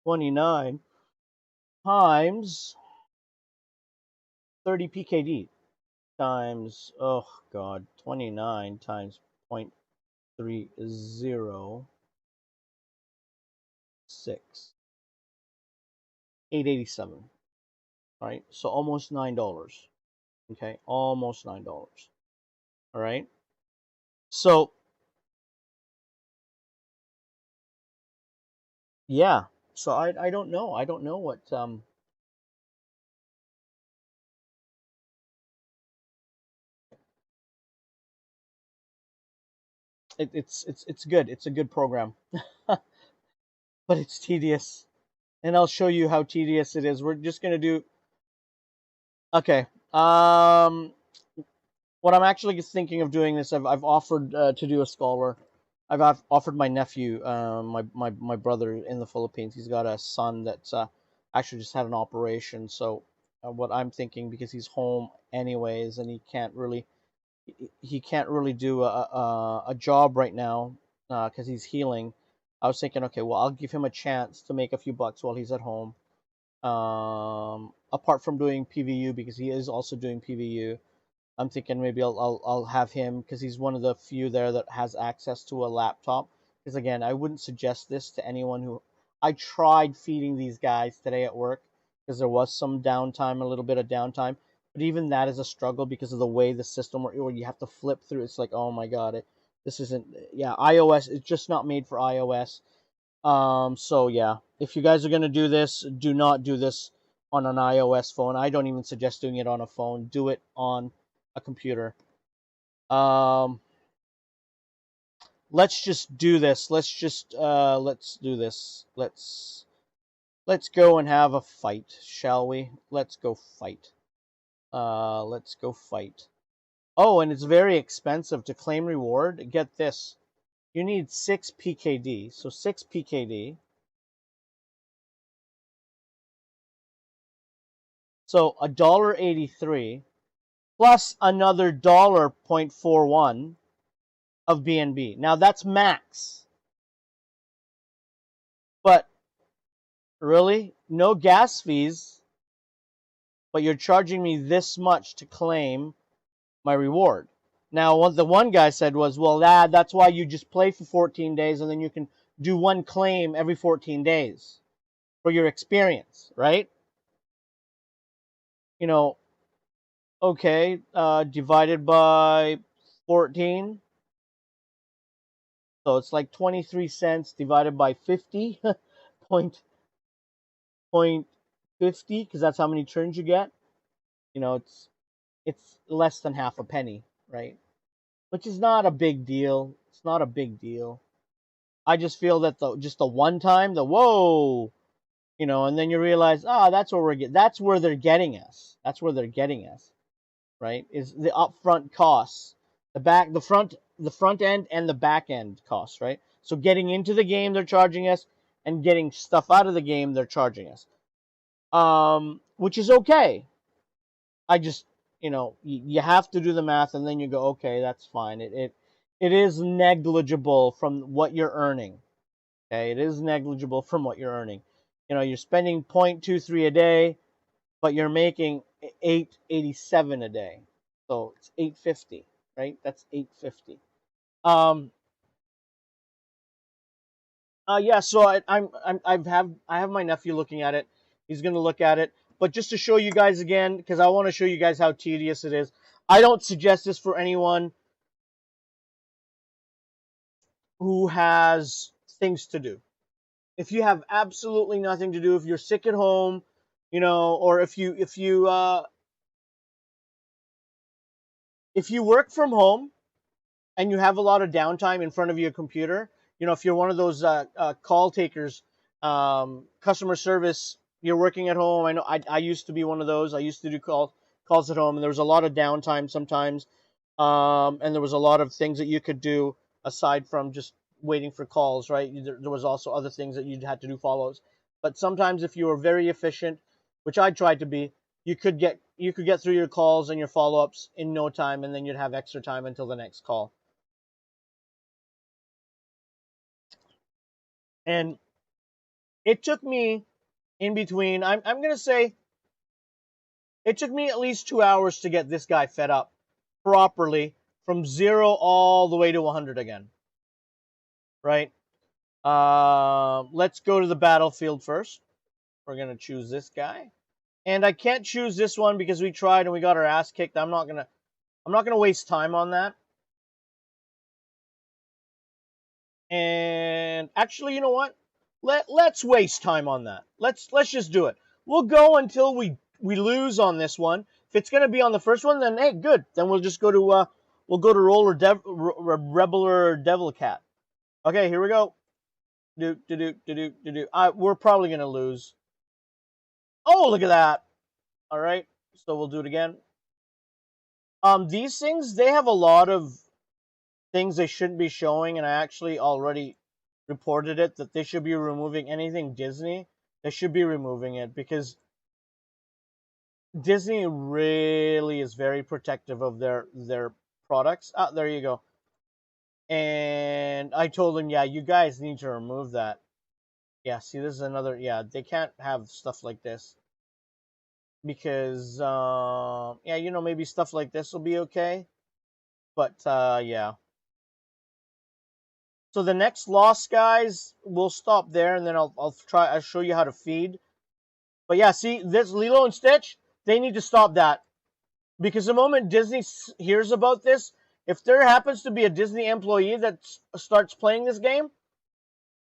29 times 30 PKD times, oh God, 29 times 0.306, 887, right? So almost $9, okay? Almost $9, all right? So, yeah, so I don't know. I don't know what, it's good. It's a good program, but it's tedious. And I'll show you how tedious it is. We're just going to do... Okay. What I'm actually thinking of doing this, I've offered to do a scholar. I've offered my nephew, my brother in the Philippines. He's got a son that's actually just had an operation. So what I'm thinking, because he's home anyways, and he can't really do a job right now because he's healing. I was thinking, okay, well, I'll give him a chance to make a few bucks while he's at home. Apart from doing PVU, because he is also doing PVU, I'm thinking maybe I'll have him, because he's one of the few there that has access to a laptop. Because again, I wouldn't suggest this to anyone who... I tried feeding these guys today at work because there was some downtime, a little bit of downtime, but even that is a struggle because of the way the system works, where you have to flip through. It's like, oh my God, this isn't... Yeah, iOS, it's just not made for iOS. So yeah, if you guys are going to do this, do not do this on an iOS phone. I don't even suggest doing it on a phone. Do it on a computer. Let's just do this. Let's do this. Let's go and have a fight, shall we? Let's go fight. Let's go fight. Oh, and it's very expensive to claim reward. Get this. You need 6 PKD. So 6 PKD. So $1.83 plus another $0.41 of BNB. Now that's max. But really, no gas fees, but you're charging me this much to claim my reward. Now, what the one guy said was, well, that's why you just play for 14 days and then you can do one claim every 14 days for your experience, right? You know, okay, divided by 14. So it's like 23 cents divided by 50, point 50, because that's how many turns you get. You know, it's less than half a penny, right? Which is not a big deal. It's not a big deal. I just feel that just the one time, whoa, you know, and then you realize, that's where that's where they're getting us. That's where they're getting us, right? Is the upfront costs, the front end and the back end costs, right? So getting into the game, they're charging us, and getting stuff out of the game, they're charging us. Which is okay. I just, you know, you have to do the math, and then you go, okay, that's fine. It is negligible from what you're earning. Okay, it is negligible from what you're earning. You know, you're spending 0.23 a day, but you're making 887 a day. So it's 850, right? That's 850. Yeah. So I have my nephew looking at it. He's gonna look at it. But just to show you guys again, because I want to show you guys how tedious it is. I don't suggest this for anyone who has things to do. If you have absolutely nothing to do, if you're sick at home, you know, or if you work from home and you have a lot of downtime in front of your computer, you know, if you're one of those call takers, customer service, you're working at home. I know I used to be one of those. I used to do calls at home, and there was a lot of downtime sometimes, and there was a lot of things that you could do aside from just waiting for calls, right? There was also other things that you had to do follows. But sometimes if you were very efficient, which I tried to be, you could get through your calls and your follow-ups in no time, and then you'd have extra time until the next call. And it took me in between, I'm going to say it took me at least 2 hours to get this guy fed up properly from 0 all the way to 100 again. Right? Let's go to the battlefield first. We're going to choose this guy. And I can't choose this one because we tried and we got our ass kicked. I'm not going to waste time on that. And actually, you know what? Let's waste time on that. Let's just do it. We'll go until we lose on this one. If it's going to be on the first one, then hey, good. Then we'll just go to Rebel or Devil Cat. Okay, here we go. We're probably going to lose. Oh, look at that. All right. So we'll do it again. These things, they have a lot of things they shouldn't be showing, and I actually already reported it that they should be removing anything Disney. They should be removing it because Disney really is very protective of their products. There you go. And I told them, yeah, you guys need to remove that. Yeah, see, this is another. Yeah, they can't have stuff like this because yeah, you know, maybe stuff like this will be okay, but yeah. So the next loss, guys, we'll stop there, and then I'll show you how to feed. But yeah, see, this Lilo and Stitch, they need to stop that. Because the moment Disney hears about this, if there happens to be a Disney employee that starts playing this game,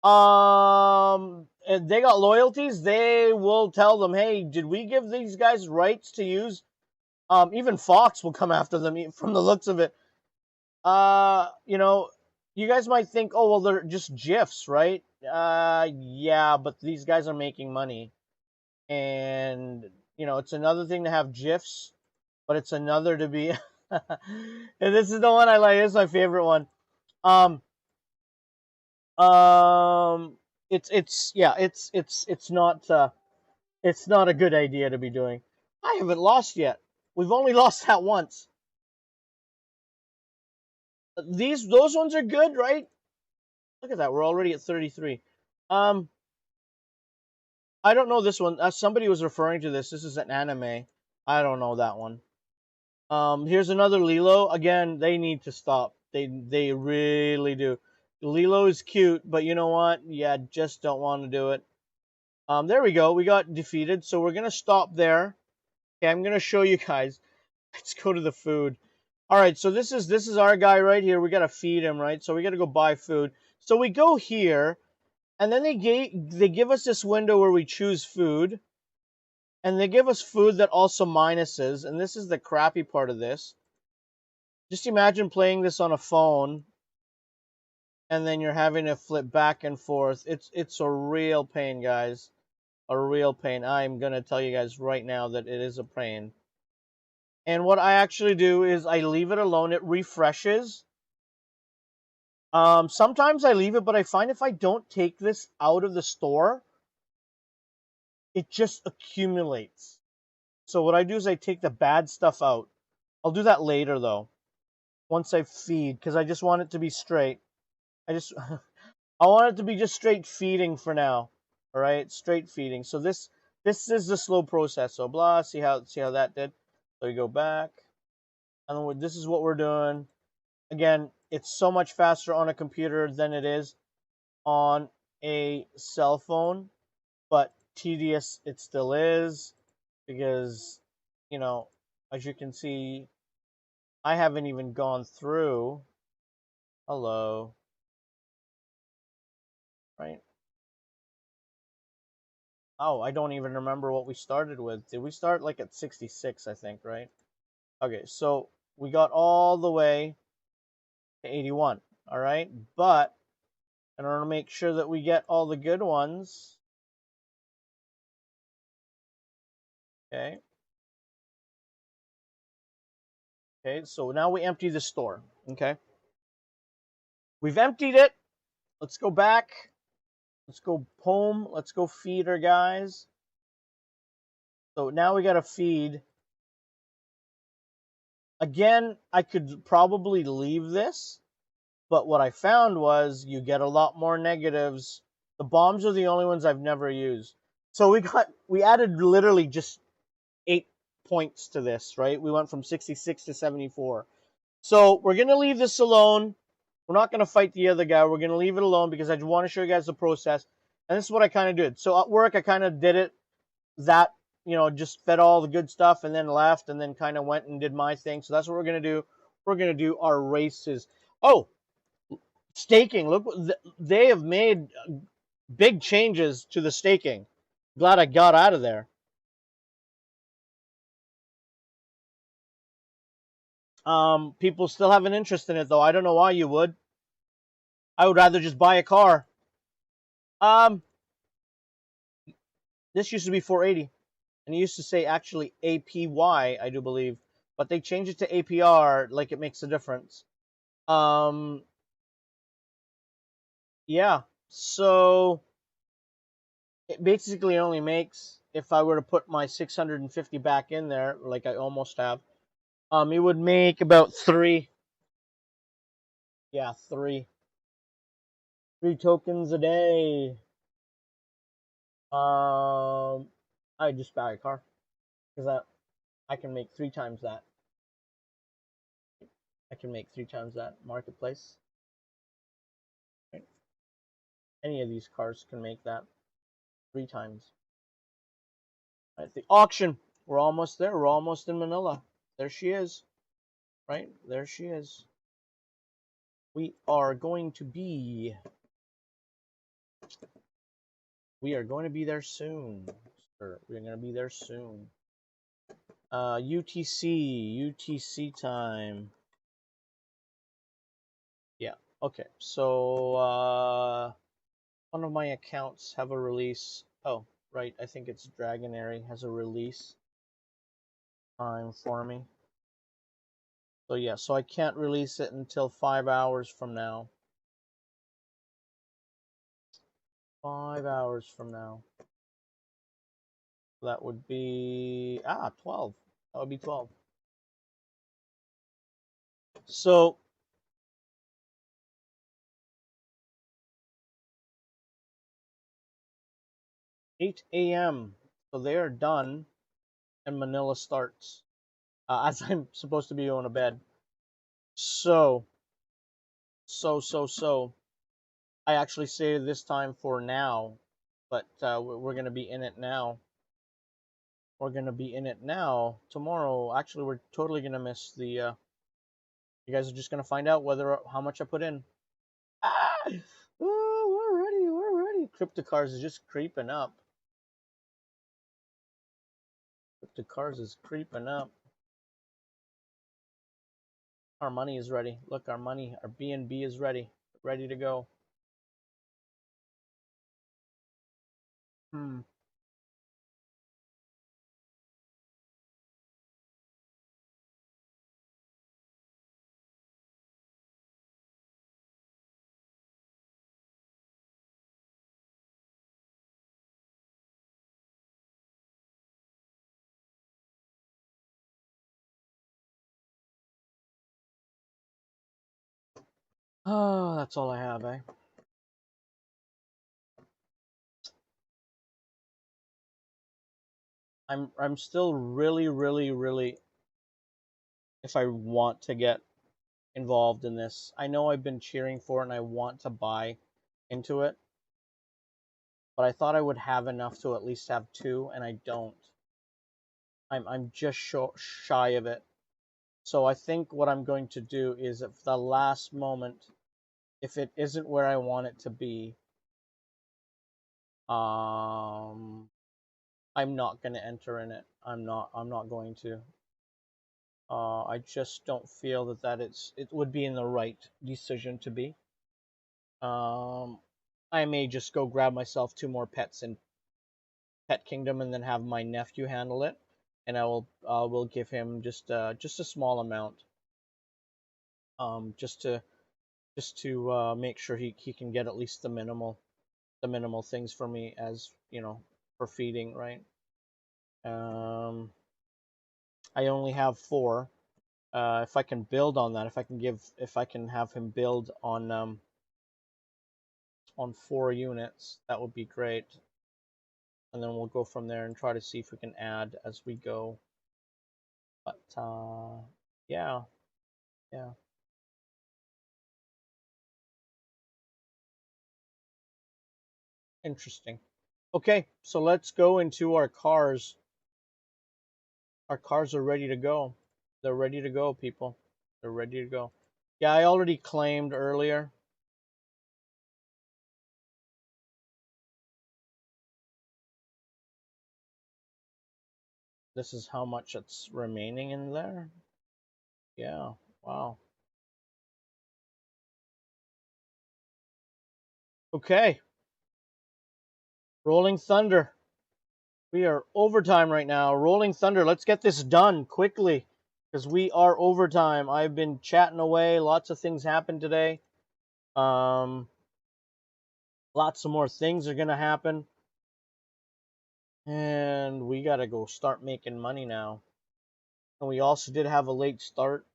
if they got loyalties, they will tell them, hey, did we give these guys rights to use? Even Fox will come after them from the looks of it. You know, you guys might think, oh, well, they're just GIFs, right? Yeah, but these guys are making money. And, you know, it's another thing to have GIFs but it's another to be. And this is the one I like. This is my favorite one. Um, it's not a good idea to be doing. I haven't lost yet. We've only lost that once. Those ones are good, right? Look at that. We're already at 33. Um, I don't know this one. Somebody was referring to this. This is an anime. I don't know that one. Here's another Lilo. Again, they need to stop. They really do. Lilo is cute, but you know what? Yeah, just don't want to do it. There we go. We got defeated, so we're gonna stop there. Okay, I'm gonna show you guys. Let's go to the food. All right, so this is our guy right here. We gotta feed him, right? So we gotta go buy food. So we go here, and then they give us this window where we choose food, and they give us food that also minuses. And this is the crappy part of this. Just imagine playing this on a phone, and then you're having to flip back and forth. It's a real pain, guys. A real pain. I'm gonna tell you guys right now that it is a pain. And what I actually do is I leave it alone. It refreshes. Sometimes I leave it, but I find if I don't take this out of the store, it just accumulates. So what I do is I take the bad stuff out. I'll do that later though, once I feed, because I just want it to be straight. I want it to be just straight feeding for now. All right, straight feeding. So this is the slow process. So blah, see how that did. So we go back, and then this is what we're doing. Again, it's so much faster on a computer than it is on a cell phone, but tedious it still is because, you know, as you can see, I haven't even gone through. Hello. Right? Oh, I don't even remember what we started with. Did we start like at 66, I think, right? Okay, so we got all the way to 81, all right? But in order to make sure that we get all the good ones, okay? Okay, so now we empty the store, okay? We've emptied it. Let's go back. Let's go home. Let's go feed our guys. So now we got to feed. Again, I could probably leave this, but what I found was you get a lot more negatives. The bombs are the only ones I've never used. So we added literally just 8 points to this, right? We went from 66 to 74. So we're going to leave this alone. We're not going to fight the other guy. We're going to leave it alone because I just want to show you guys the process. And this is what I kind of did. So at work, I kind of did it that, just fed all the good stuff and then left and then kind of went and did my thing. So that's what we're going to do. We're going to do our races. Oh, staking. Look, they have made big changes to the staking. Glad I got out of there. People still have an interest in it, though. I don't know why you would. I would rather just buy a car. This used to be 480. And it used to say actually APY, I do believe. But they changed it to APR, like it makes a difference. Yeah. So it basically only makes, if I were to put my 650 back in there, like I almost have, it would make about 3. Yeah, 3. 3 tokens a day. I just buy a car because I can make 3 times that. I can make 3 times that marketplace. Right? Any of these cars can make that 3 times. Right? The auction. We're almost there. We're almost in Manila. There she is. Right? There she is. We are going to be there soon. Sir. We're going to be there soon. UTC time. Yeah. Okay. So one of my accounts have a release. Oh, right. I think it's Dragonary has a release time for me. So yeah, so I can't release it until 5 hours from now. 5 hours from now. That would be 12. That would be 12. So 8 a.m. So they are done, and Manila starts as I'm supposed to be going to bed. So I actually saved this time for now, but we're gonna be in it now. We're gonna be in it now. Tomorrow, actually, we're totally gonna miss the. You guys are just gonna find out how much I put in. Ah! Oh, we're ready. We're ready. Crypto cars is just creeping up. Crypto cars is creeping up. Our money is ready. Look, our money, our BNB is ready. Ready to go. Hmm. Oh, that's all I have, eh? I'm still really, if I want to get involved in this. I know I've been cheering for it and I want to buy into it, but I thought I would have enough to at least have two, and I don't. I'm just shy of it. So I think what I'm going to do is at the last moment, if it isn't where I want it to be, I'm not going to enter in it. I'm not going to. I just don't feel it would be in the right decision to be. I may just go grab myself 2 more pets in Pet Kingdom and then have my nephew handle it, and I will give him just a small amount, just to make sure he can get at least the minimal things for me, as you know, for feeding, right? Um, I only have 4. If I can build on that, if I can have him build on 4 units, that would be great. And then we'll go from there and try to see if we can add as we go. But yeah, yeah. Interesting. Okay, so let's go into our cars. Our cars are ready to go. They're ready to go, people. They're ready to go. Yeah, I already claimed earlier. This is how much it's remaining in there. Yeah, wow. Okay. Rolling Thunder. We are overtime right now. Rolling Thunder. Let's get this done quickly, because we are overtime. I've been chatting away. Lots of things happened today. Lots of more things are gonna happen, and we gotta go start making money now. And we also did have a late start.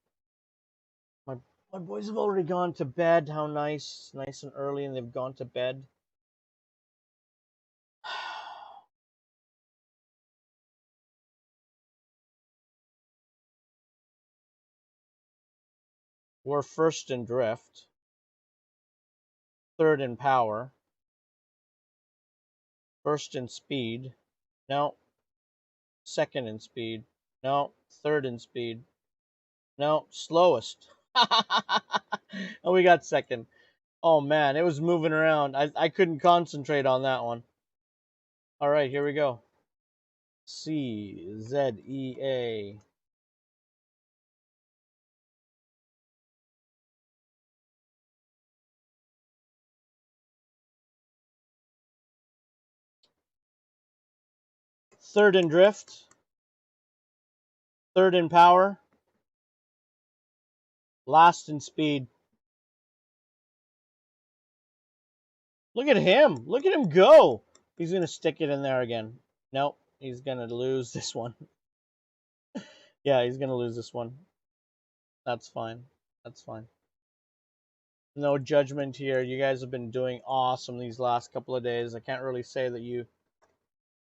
My boys have already gone to bed. How nice, nice and early, and they've gone to bed. We're first in drift, third in power, first in speed. No, second in speed. No, third in speed. No, slowest. And we got second. Oh man, it was moving around. I couldn't concentrate on that one. All right, here we go. CZEA. Third in drift. Third in power. Last in speed. Look at him. Look at him go. He's going to stick it in there again. Nope. He's going to lose this one. Yeah, he's going to lose this one. That's fine. That's fine. No judgment here. You guys have been doing awesome these last couple of days. I can't really say that you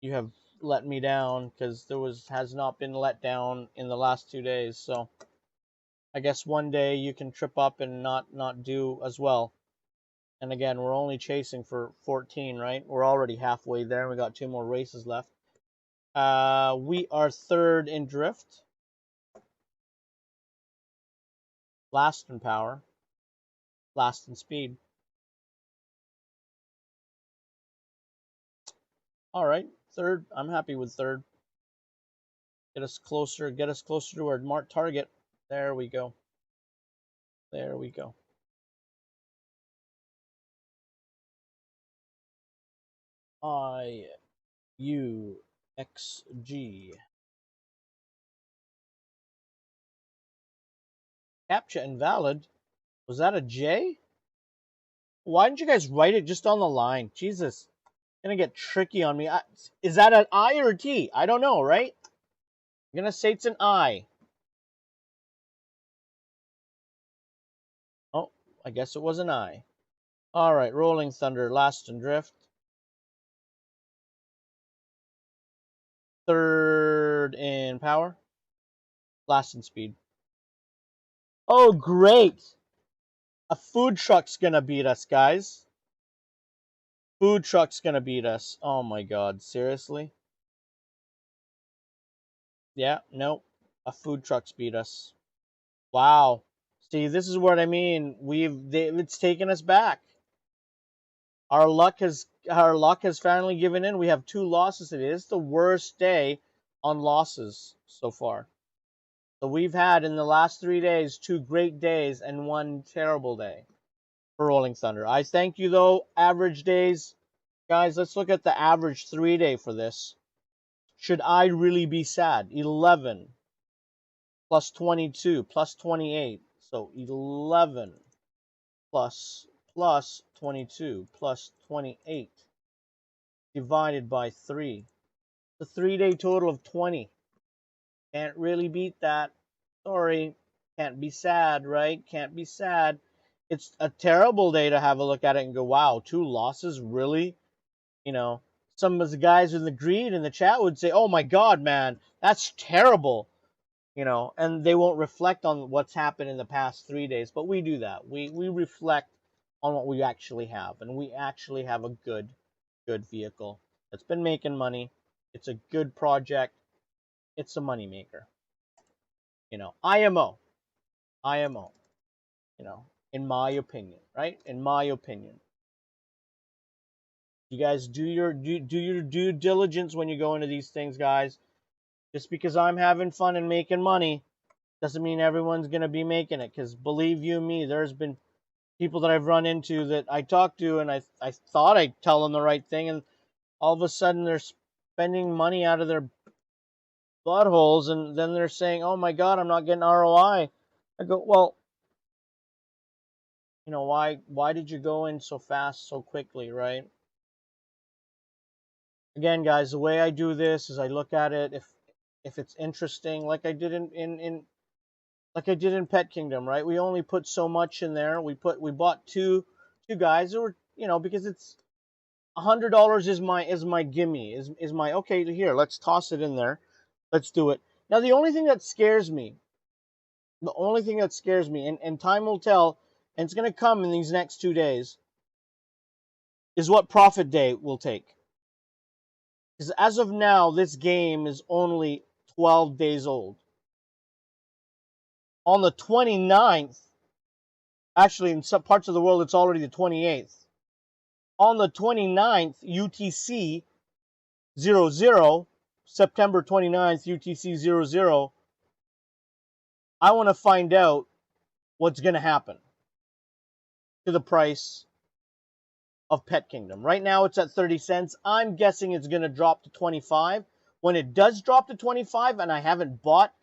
have let me down, because has not been let down in the last 2 days. So I guess one day you can trip up and not do as well. And again, we're only chasing for 14, right? We're already halfway there, and we got 2 more races left. We are 3rd in drift. Last in power. Last in speed. All right, 3rd. I'm happy with 3rd. Get us closer to our marked target. There we go. There we go. IUXG. Captcha invalid. Was that a J? Why didn't you guys write it just on the line? Jesus. It's gonna get tricky on me. Is that an I or a T? I don't know, right? I'm gonna say it's an I. Oh, I guess it was an I. Alright, Rolling Thunder, last in drift. 3rd in power. Last in speed. Oh, great! A food truck's gonna beat us, guys. Food truck's gonna beat us. Oh my god, seriously? Yeah, nope. A food truck's beat us. Wow. See, this is what I mean. It's taken us back. Our luck has finally given in. We have 2 losses today. It's the worst day on losses so far. So we've had in the last 3 days 2 great days and 1 terrible day for Rolling Thunder. I thank you though. Average days, guys. Let's look at the average 3-day for this. Should I really be sad? 11 plus 22 plus 28. So 11 plus 22 plus 28 divided by 3. The 3-day total of 20. Can't really beat that. Sorry. Can't be sad, right? Can't be sad. It's a terrible day to have a look at it and go, wow, 2 losses? Really? You know, some of the guys in the greed in the chat would say, oh my god, man, that's terrible. You know, and they won't reflect on what's happened in the past 3 days. But we do that. We reflect on what we actually have. And we actually have a good vehicle that's been making money. It's a good project. It's a money maker. You know, IMO. You know, in my opinion, right? In my opinion. You guys do your due diligence when you go into these things, guys. Just because I'm having fun and making money doesn't mean everyone's going to be making it. Because believe you me, there's been people that I've run into that I talk to, and I thought I'd tell them the right thing, and all of a sudden they're spending money out of their buttholes, and then they're saying, oh my god, I'm not getting ROI. I go, well, you know, why did you go in so fast, so quickly, right? Again, guys, the way I do this is I look at it, if it's interesting, like I did in Pet Kingdom, right? We only put so much in there. We bought two guys that were, you know, because it's $100 is my gimme, is my, okay, here, let's toss it in there. Let's do it. Now the only thing that scares me, and time will tell, and it's gonna come in these next 2 days, is what profit day will take. Because as of now, this game is only 12 days old. On the 29th, actually in some parts of the world it's already the 28th. On the 29th, UTC 00, September 29th, UTC 00, I want to find out what's going to happen to the price of Pet Kingdom. Right now it's at 30 cents. I'm guessing it's going to drop to 25. When it does drop to 25 and I haven't bought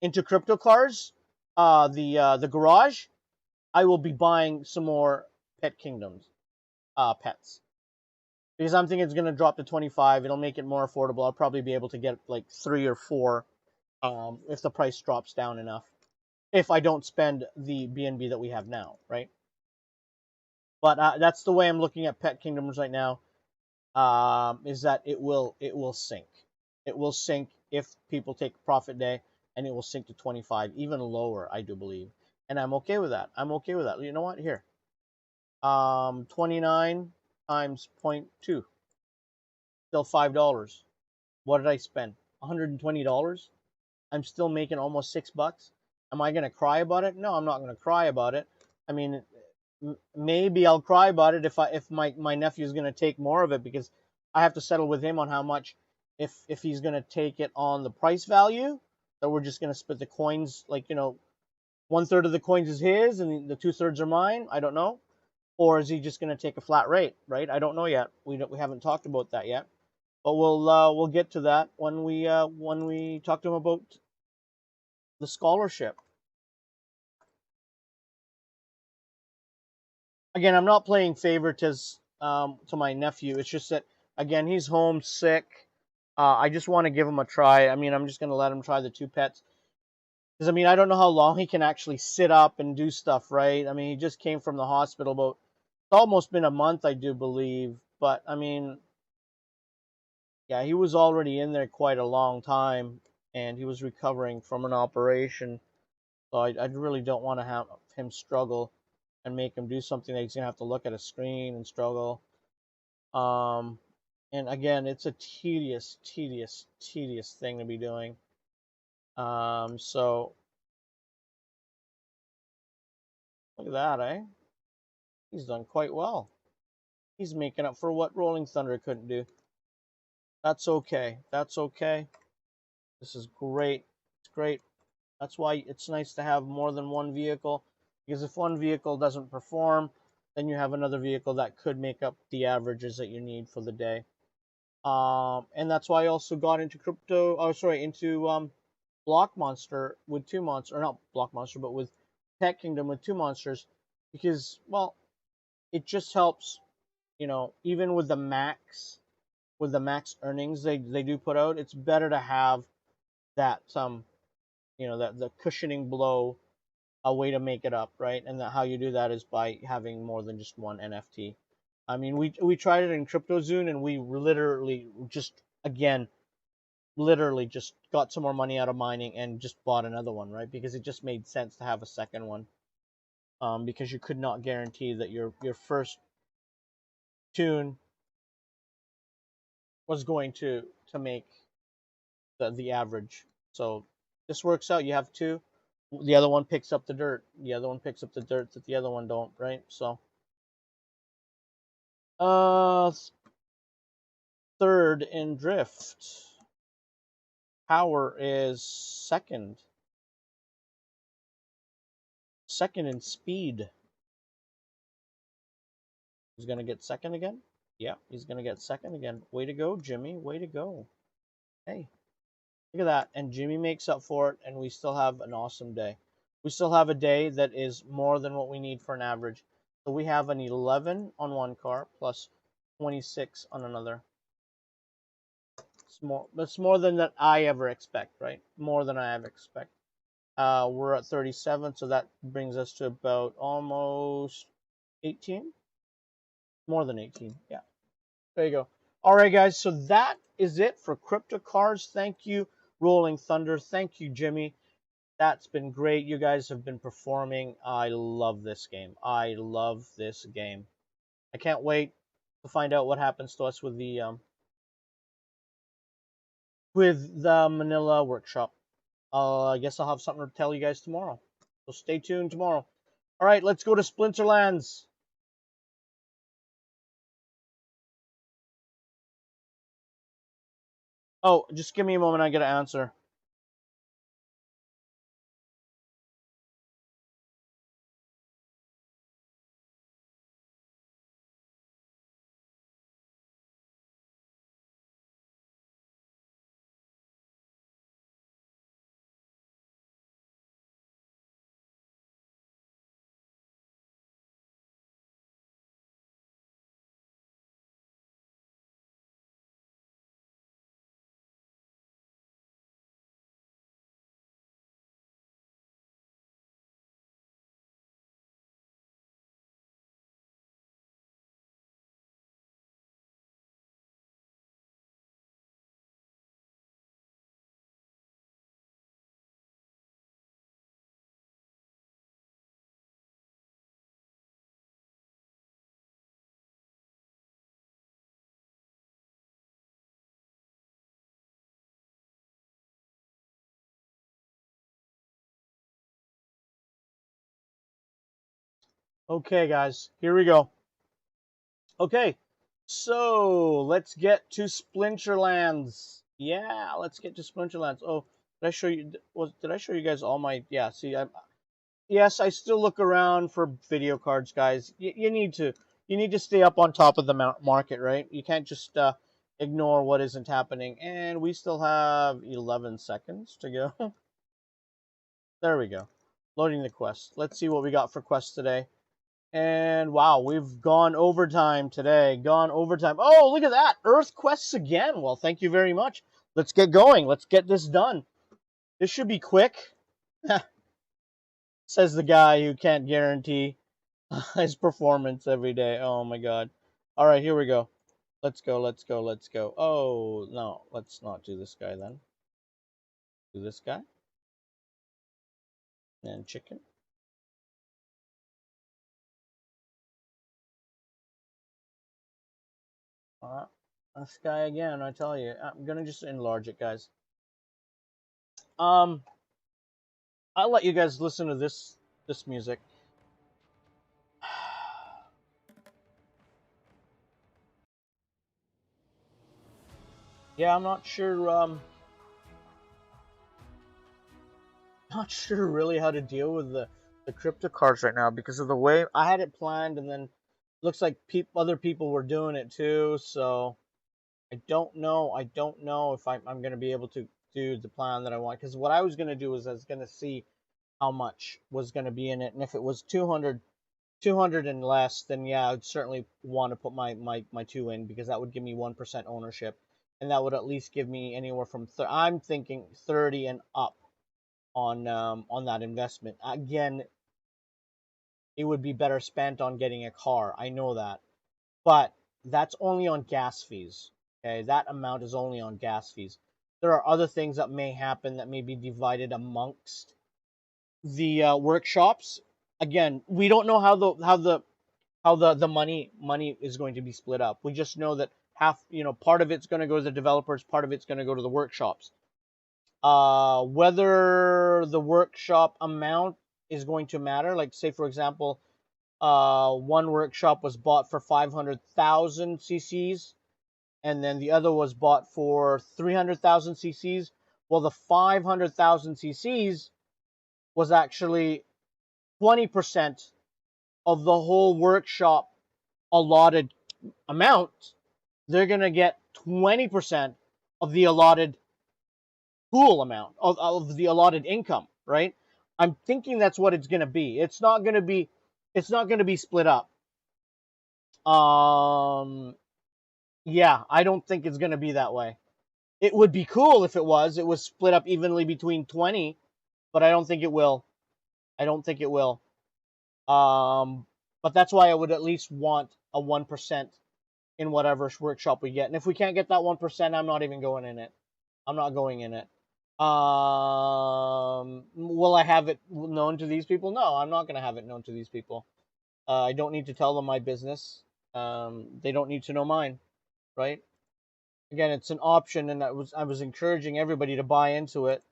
into crypto cars, the garage, I will be buying some more Pet Kingdoms pets, because I'm thinking it's gonna drop to 25. It'll make it more affordable. I'll probably be able to get like 3 or 4 if the price drops down enough. If I don't spend the BNB that we have now, right? But that's the way I'm looking at Pet Kingdoms right now. Is that it will sink. It will sink if people take a profit day, and it will sink to 25, even lower, I do believe. And I'm okay with that. I'm okay with that. You know what? Here. 29 times 0.2. Still $5. What did I spend? $120? I'm still making almost $6. Am I gonna cry about it? No, I'm not gonna cry about it. I mean, maybe I'll cry about it if my nephew's gonna take more of it, because I have to settle with him on how much, if he's gonna take it on the price value, that we're just gonna split the coins, like, 1/3 of the coins is his and the 2/3 are mine. I don't know. Or is he just gonna take a flat rate, right? I don't know yet. We haven't talked about that yet. But we'll get to that when we talk to him about the scholarship. Again, I'm not playing favorites to my nephew. It's just that, again, he's homesick. I just want to give him a try. I mean, I'm just going to let him try the 2 pets. Because, I mean, I don't know how long he can actually sit up and do stuff, right? I mean, he just came from the hospital it's almost been a month, I do believe. But, I mean, yeah, he was already in there quite a long time, and he was recovering from an operation. So I really don't want to have him struggle and make him do something that he's going to have to look at a screen and struggle. Um, and again, it's a tedious thing to be doing. So look at that, eh? He's done quite well. He's making up for what Rolling Thunder couldn't do. That's okay. That's okay. This is great. It's great. That's why it's nice to have more than one vehicle, because if one vehicle doesn't perform, then you have another vehicle that could make up the averages that you need for the day. And that's why I also got into into Block Monster with 2 monsters, or not Block Monster, but with Pet Kingdom with 2 monsters, because, well, it just helps, even with the max earnings they do put out, it's better to have that that the cushioning blow, a way to make it up, right? And how you do that is by having more than just one NFT. I mean, we tried it in CryptoZone, and we literally just got some more money out of mining and just bought another one, right? Because it just made sense to have a second one. Because you could not guarantee that your first tune was going to make the average. So this works out. You have 2. The other one picks up the dirt. The other one picks up the dirt that the other one don't, right? So third in drift. Power is second. Second in speed. He's gonna get second again? Yeah, he's gonna get second again. Way to go, Jimmy. Way to go. Hey, look at that. And Jimmy makes up for it, and we still have an awesome day. We still have a day that is more than what we need for an average. So we have an 11 on one car plus 26 on another. That's more than that I ever expect, right? More than I ever expect. We're at 37, so that brings us to about almost 18. More than 18, yeah. There you go. All right, guys, so that is it for Crypto Cards. Thank you, Rolling Thunder. Thank you, Jimmy. That's been great. You guys have been performing. I love this game. I love this game. I can't wait to find out what happens to us with the Manila workshop. I guess I'll have something to tell you guys tomorrow. So stay tuned tomorrow. All right, let's go to Splinterlands. Oh, just give me a moment. I got to answer. Okay, guys, here we go. Okay, so let's get to Splinterlands. Yeah, let's get to Splinterlands. Oh, did I show you? Did I show you guys all my? Yeah, see, yes, I still look around for video cards, guys. You need to. You need to stay up on top of the market, right? You can't just ignore what isn't happening. And we still have 11 seconds to go. There we go. Loading the quest. Let's see what we got for quests today. And wow, we've gone overtime today. Gone overtime. Oh, look at that. Earth quests again. Well, thank you very much. Let's get going. Let's get this done. This should be quick. Says the guy who can't guarantee his performance every day. Oh my god. All right, here we go. Let's go. Let's go. Let's go. Oh, no. Let's not do this guy then. Do this guy. And chicken. This guy again, I tell you. I'm going to just enlarge it, guys. I'll let you guys listen to this music. Yeah, I'm not sure not sure really how to deal with the crypto cards right now because of the way I had it planned, and then looks like other people were doing it too. So I don't know. I don't know if I'm going to be able to do the plan that I want, because what I was going to do is I was going to see how much was going to be in it, and if it was 200 and less, then yeah, I'd certainly want to put my two in, because that would give me 1% ownership, and that would at least give me anywhere from I'm thinking 30 and up on that investment. Again, it would be better spent on getting a car. I know that, but that's only on gas fees. Okay, that amount is only on gas fees. There are other things that may happen that may be divided amongst the workshops. Again, we don't know how the money is going to be split up. We just know that part of it's going to go to the developers, part of it's going to go to the workshops. Whether the workshop amount is going to matter, like say for example, one workshop was bought for 500,000 cc's, and then the other was bought for 300,000 cc's. Well, the 500,000 cc's was actually 20% of the whole workshop allotted amount. They're going to get 20% of the allotted pool amount, of the allotted income, right? I'm thinking that's what it's going to be. It's not going to be split up. Yeah, I don't think it's going to be that way. It would be cool if it was split up evenly between 20, but I don't think it will. I don't think it will. But that's why I would at least want a 1% in whatever workshop we get. And if we can't get that 1%, I'm not even going in it. I'm not going in it. Will I have it known to these people? No, I'm not going to have it known to these people. I don't need to tell them my business. They don't need to know mine, right? Again, it's an option, and I was encouraging everybody to buy into it.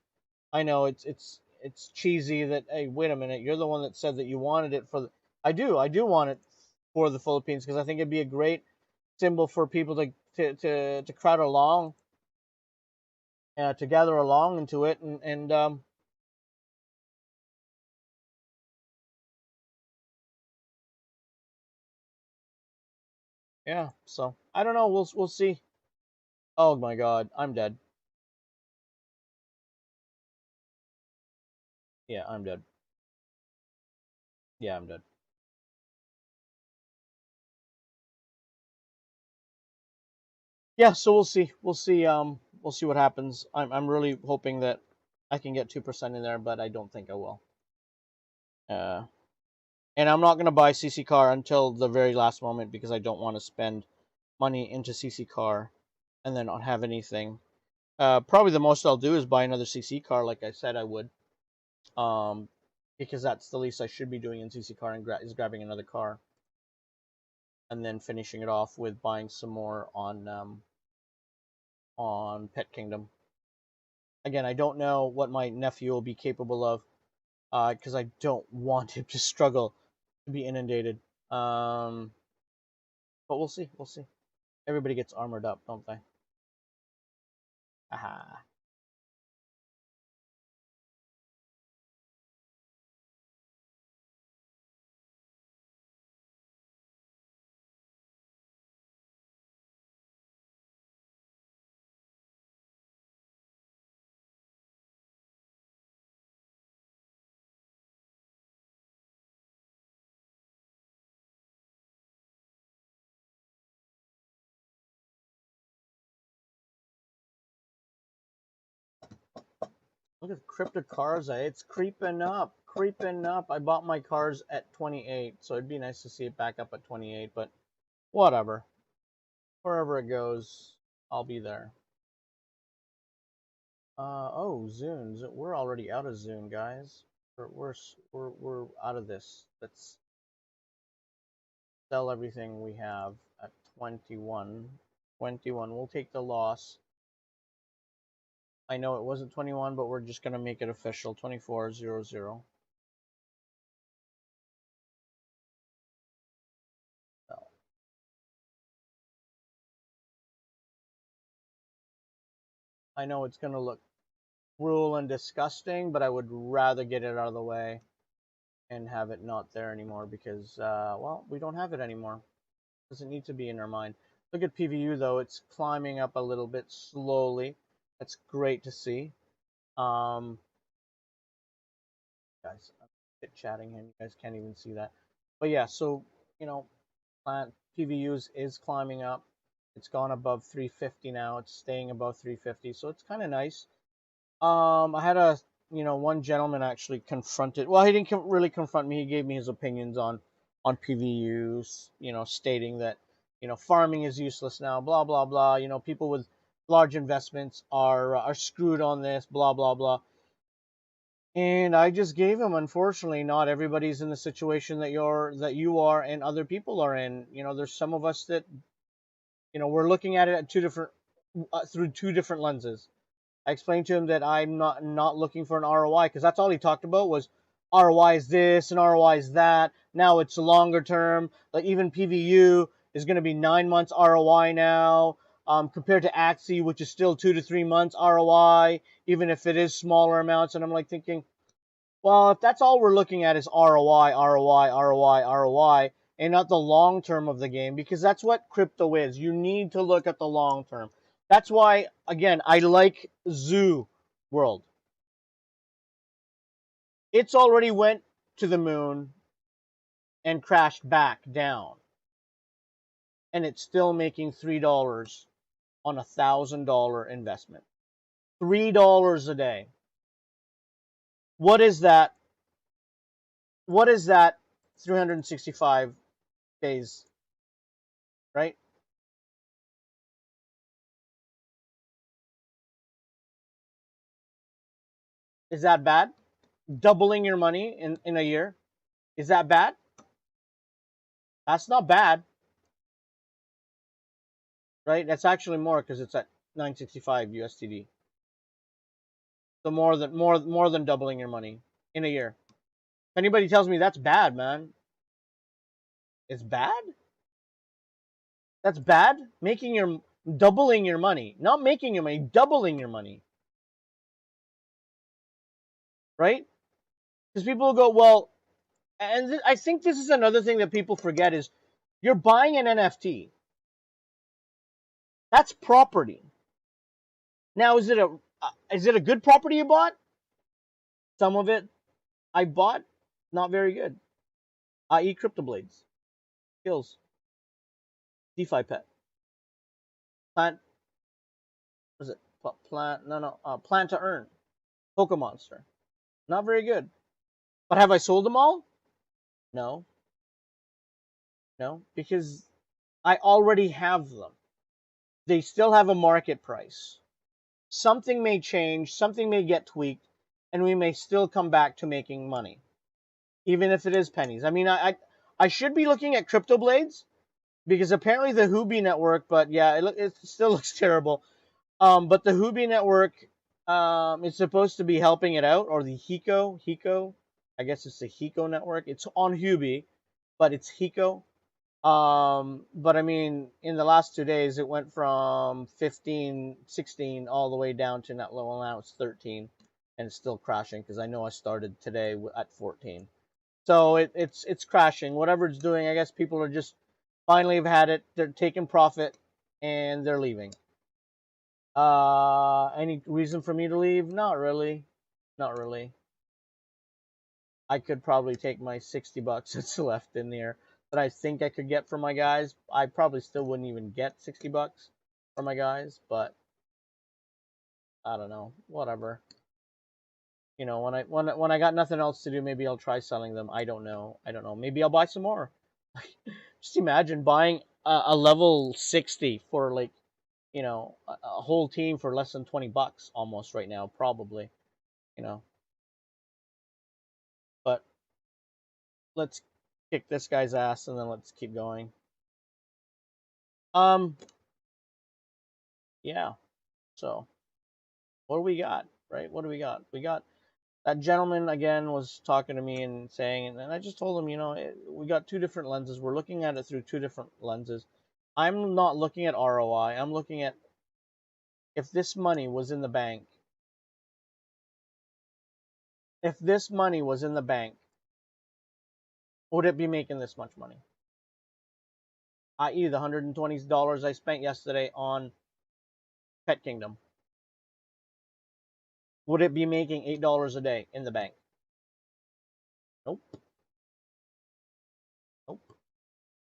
I know it's cheesy that, hey, wait a minute, you're the one that said that you wanted it for I do want it for the Philippines, because I think it'd be a great symbol for people to crowd along, to gather along into it, and yeah. So I don't know. We'll see. Oh my God, I'm dead. Yeah, I'm dead. Yeah, I'm dead. Yeah, so we'll see. We'll see. We'll see what happens. I'm really hoping that I can get 2% in there, but I don't think I will. Uh, and I'm not gonna buy CC car until the very last moment, because I don't want to spend money into CC car and then not have anything. Probably the most I'll do is buy another CC car, like I said I would. Um, because that's the least I should be doing in CC car, and is grabbing another car, and then finishing it off with buying some more on Pet Kingdom. Again, I don't know what my nephew will be capable of, because I don't want him to struggle to be inundated. But we'll see. We'll see. Everybody gets armored up, don't they? Aha. Look at crypto cars. It's creeping up, creeping up. I bought my cars at 28, so it'd be nice to see it back up at 28, but whatever. Wherever it goes, I'll be there. Oh, Zune. We're already out of Zune, guys. We're out of this. Let's sell everything we have at 21. 21. We'll take the loss. I know it wasn't 21, but we're just gonna make it official. 2400. I know it's gonna look cruel and disgusting, but I would rather get it out of the way and have it not there anymore because, well, we don't have it anymore. It doesn't need to be in our mind. Look at PVU though; it's climbing up a little bit slowly. That's great to see. Guys, I'm chit-chatting here. You guys can't even see that. But yeah, so you know, plant PVUs is climbing up. It's gone above 350 now. It's staying above 350, so it's kind of nice. I had one gentleman actually confronted. Well, he didn't really confront me. He gave me his opinions on PVUs. Stating that farming is useless now. Blah blah blah. People with large investments are screwed on this. Blah blah blah. And I just gave him, unfortunately, not everybody's in the situation that you are and other people are in. There's some of us that we're looking at it at through two different lenses. I explained to him that I'm not looking for an ROI because that's all he talked about was ROI is this and ROI is that. Now it's longer term. Like even PVU is going to be 9 months ROI now, compared to Axie, which is still 2 to 3 months ROI, even if it is smaller amounts. And I'm like thinking, well, if that's all we're looking at is ROI, ROI, ROI, ROI, and not the long term of the game, because that's what crypto is. You need to look at the long term. That's why, again, I like Zoo World. It's already went to the moon and crashed back down. And it's still making $3 on a $1,000 investment. $3 a day. What is that? What is that 365 days, right? Is that bad? Doubling your money in a year? Is that bad? That's not bad, right? That's actually more because it's at 965 USDD. So more than doubling your money in a year. If anybody tells me that's bad, man, it's bad? That's bad? Doubling your money. Not making your money, doubling your money. Right? Because people go, well, and I think this is another thing that people forget is you're buying an NFT. That's property. Now, is it a good property you bought? Some of it I bought, not very good. I.e. CryptoBlades, Skills, DeFi Pet, Plant. Was it Plant? No. Plan to Earn, Pokemonster. Not very good. But have I sold them all? No. No, because I already have them. They still have a market price. Something may change, something may get tweaked, and we may still come back to making money, even if it is pennies. I mean, I should be looking at CryptoBlades because apparently the Huobi network, but yeah, it still looks terrible. But the Huobi network is supposed to be helping it out, or the Hiko. I guess it's the Hiko network. It's on Huobi. but it's Hiko. But I mean, in the last 2 days, it went from 15, 16 all the way down to net level. Now it's 13, and it's still crashing because I know I started today at 14. So it's crashing. Whatever it's doing, I guess people are just finally have had it. They're taking profit, and they're leaving. Any reason for me to leave? Not really. Not really. I could probably take my 60 bucks that's left in there that I think I could get for my guys. I probably still wouldn't even get 60 bucks for my guys, but I don't know. Whatever. You know, when I got nothing else to do, maybe I'll try selling them. I don't know. I don't know. Maybe I'll buy some more. Just imagine buying a level 60 for like, you know, a whole team for less than 20 bucks almost right now, probably, you know. But let's kick this guy's ass and then let's keep going. Yeah. So, what do we got? Right? What do we got? We got that gentleman again was talking to me and saying, and I just told him, you know, we got two different lenses. We're looking at it through two different lenses. I'm not looking at ROI. I'm looking at if this money was in the bank. If this money was in the bank, would it be making this much money? I.e., the $120 I spent yesterday on Pet Kingdom. Would it be making $8 a day in the bank? Nope. Nope.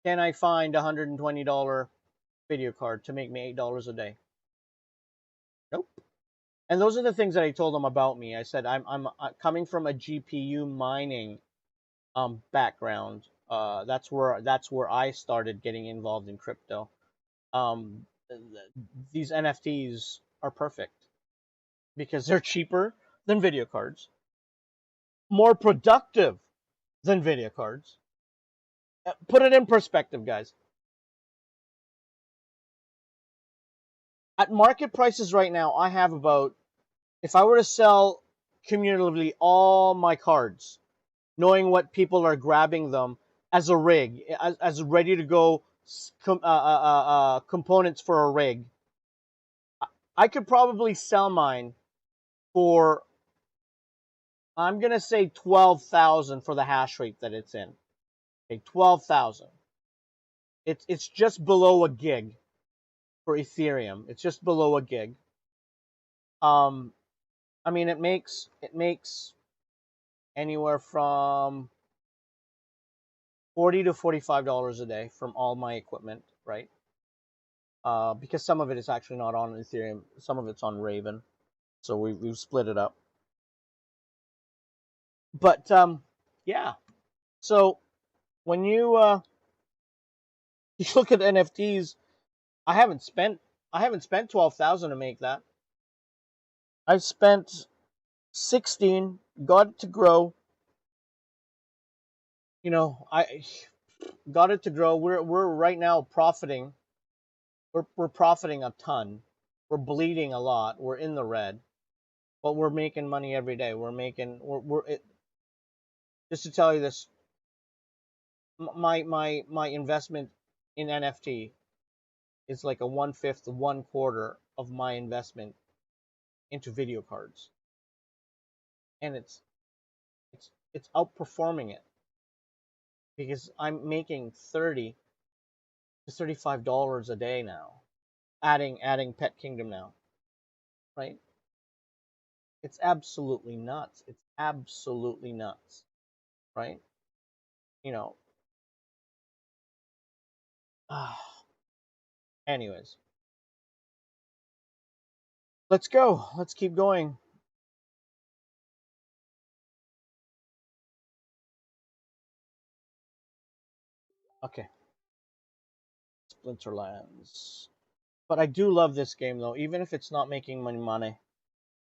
Can I find a $120 video card to make me $8 a day? Nope. And those are the things that I told them about me. I said I'm coming from a GPU mining background. That's where I started getting involved in crypto. Um, these NFTs are perfect because they're cheaper than video cards, more productive than video cards. Put it in perspective, guys. At market prices right now, I have about, if I were to sell cumulatively all my cards, knowing what people are grabbing them as a rig, as ready to go components for a rig, I could probably sell mine for, I'm gonna say 12,000 for the hash rate that it's in. Okay, 12,000. It's just below a gig for Ethereum. It's just below a gig. I mean, it makes anywhere from $40 to $45 a day from all my equipment, right? Because some of it is actually not on Ethereum, some of it's on Raven, so we've split it up. But yeah, so when you you look at NFTs, I haven't spent 12,000 to make that. I've spent 16, got it to grow. You know, I got it to grow. We're right now profiting. We're profiting a ton. We're bleeding a lot. We're in the red, but we're making money every day. Just to tell you this, my investment in NFT is like a 1/5, 1/4 of my investment into video cards, and it's outperforming it because I'm making $30 to $35 a day now, adding Pet Kingdom now, right? It's absolutely nuts. It's absolutely nuts, right? You know. Anyways, let's go. Let's keep going. Okay, Splinterlands. But I do love this game though, even if it's not making money.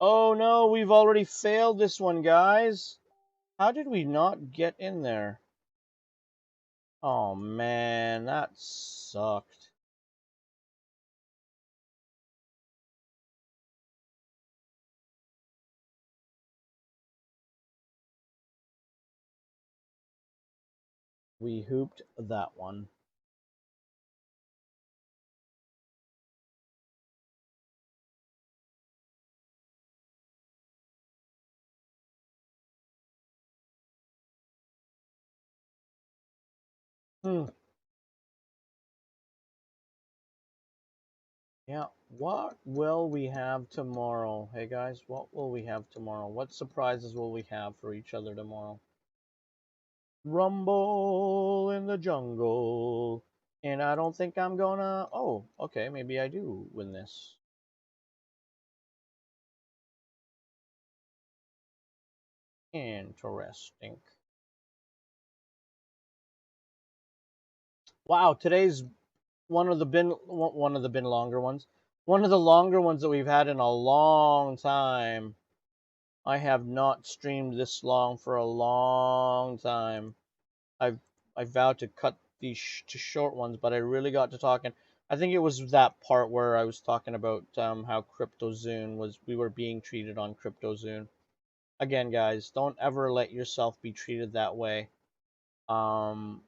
Oh no, we've already failed this one, guys. How did we not get in there? Oh man, that sucked. We hooped that one. Hmm. Yeah. What will we have tomorrow? Hey guys, what will we have tomorrow? What surprises will we have for each other tomorrow? Rumble in the jungle. And I don't think I'm gonna. Oh, okay. Maybe I do win this. Interesting. Wow, today's one of the longer ones. One of the longer ones that we've had in a long time. I have not streamed this long for a long time. I've I vowed to cut these to short ones, but I really got to talking. I think it was that part where I was talking about how CryptoZoom was. We were being treated on CryptoZoom. Again, guys, don't ever let yourself be treated that way. Um,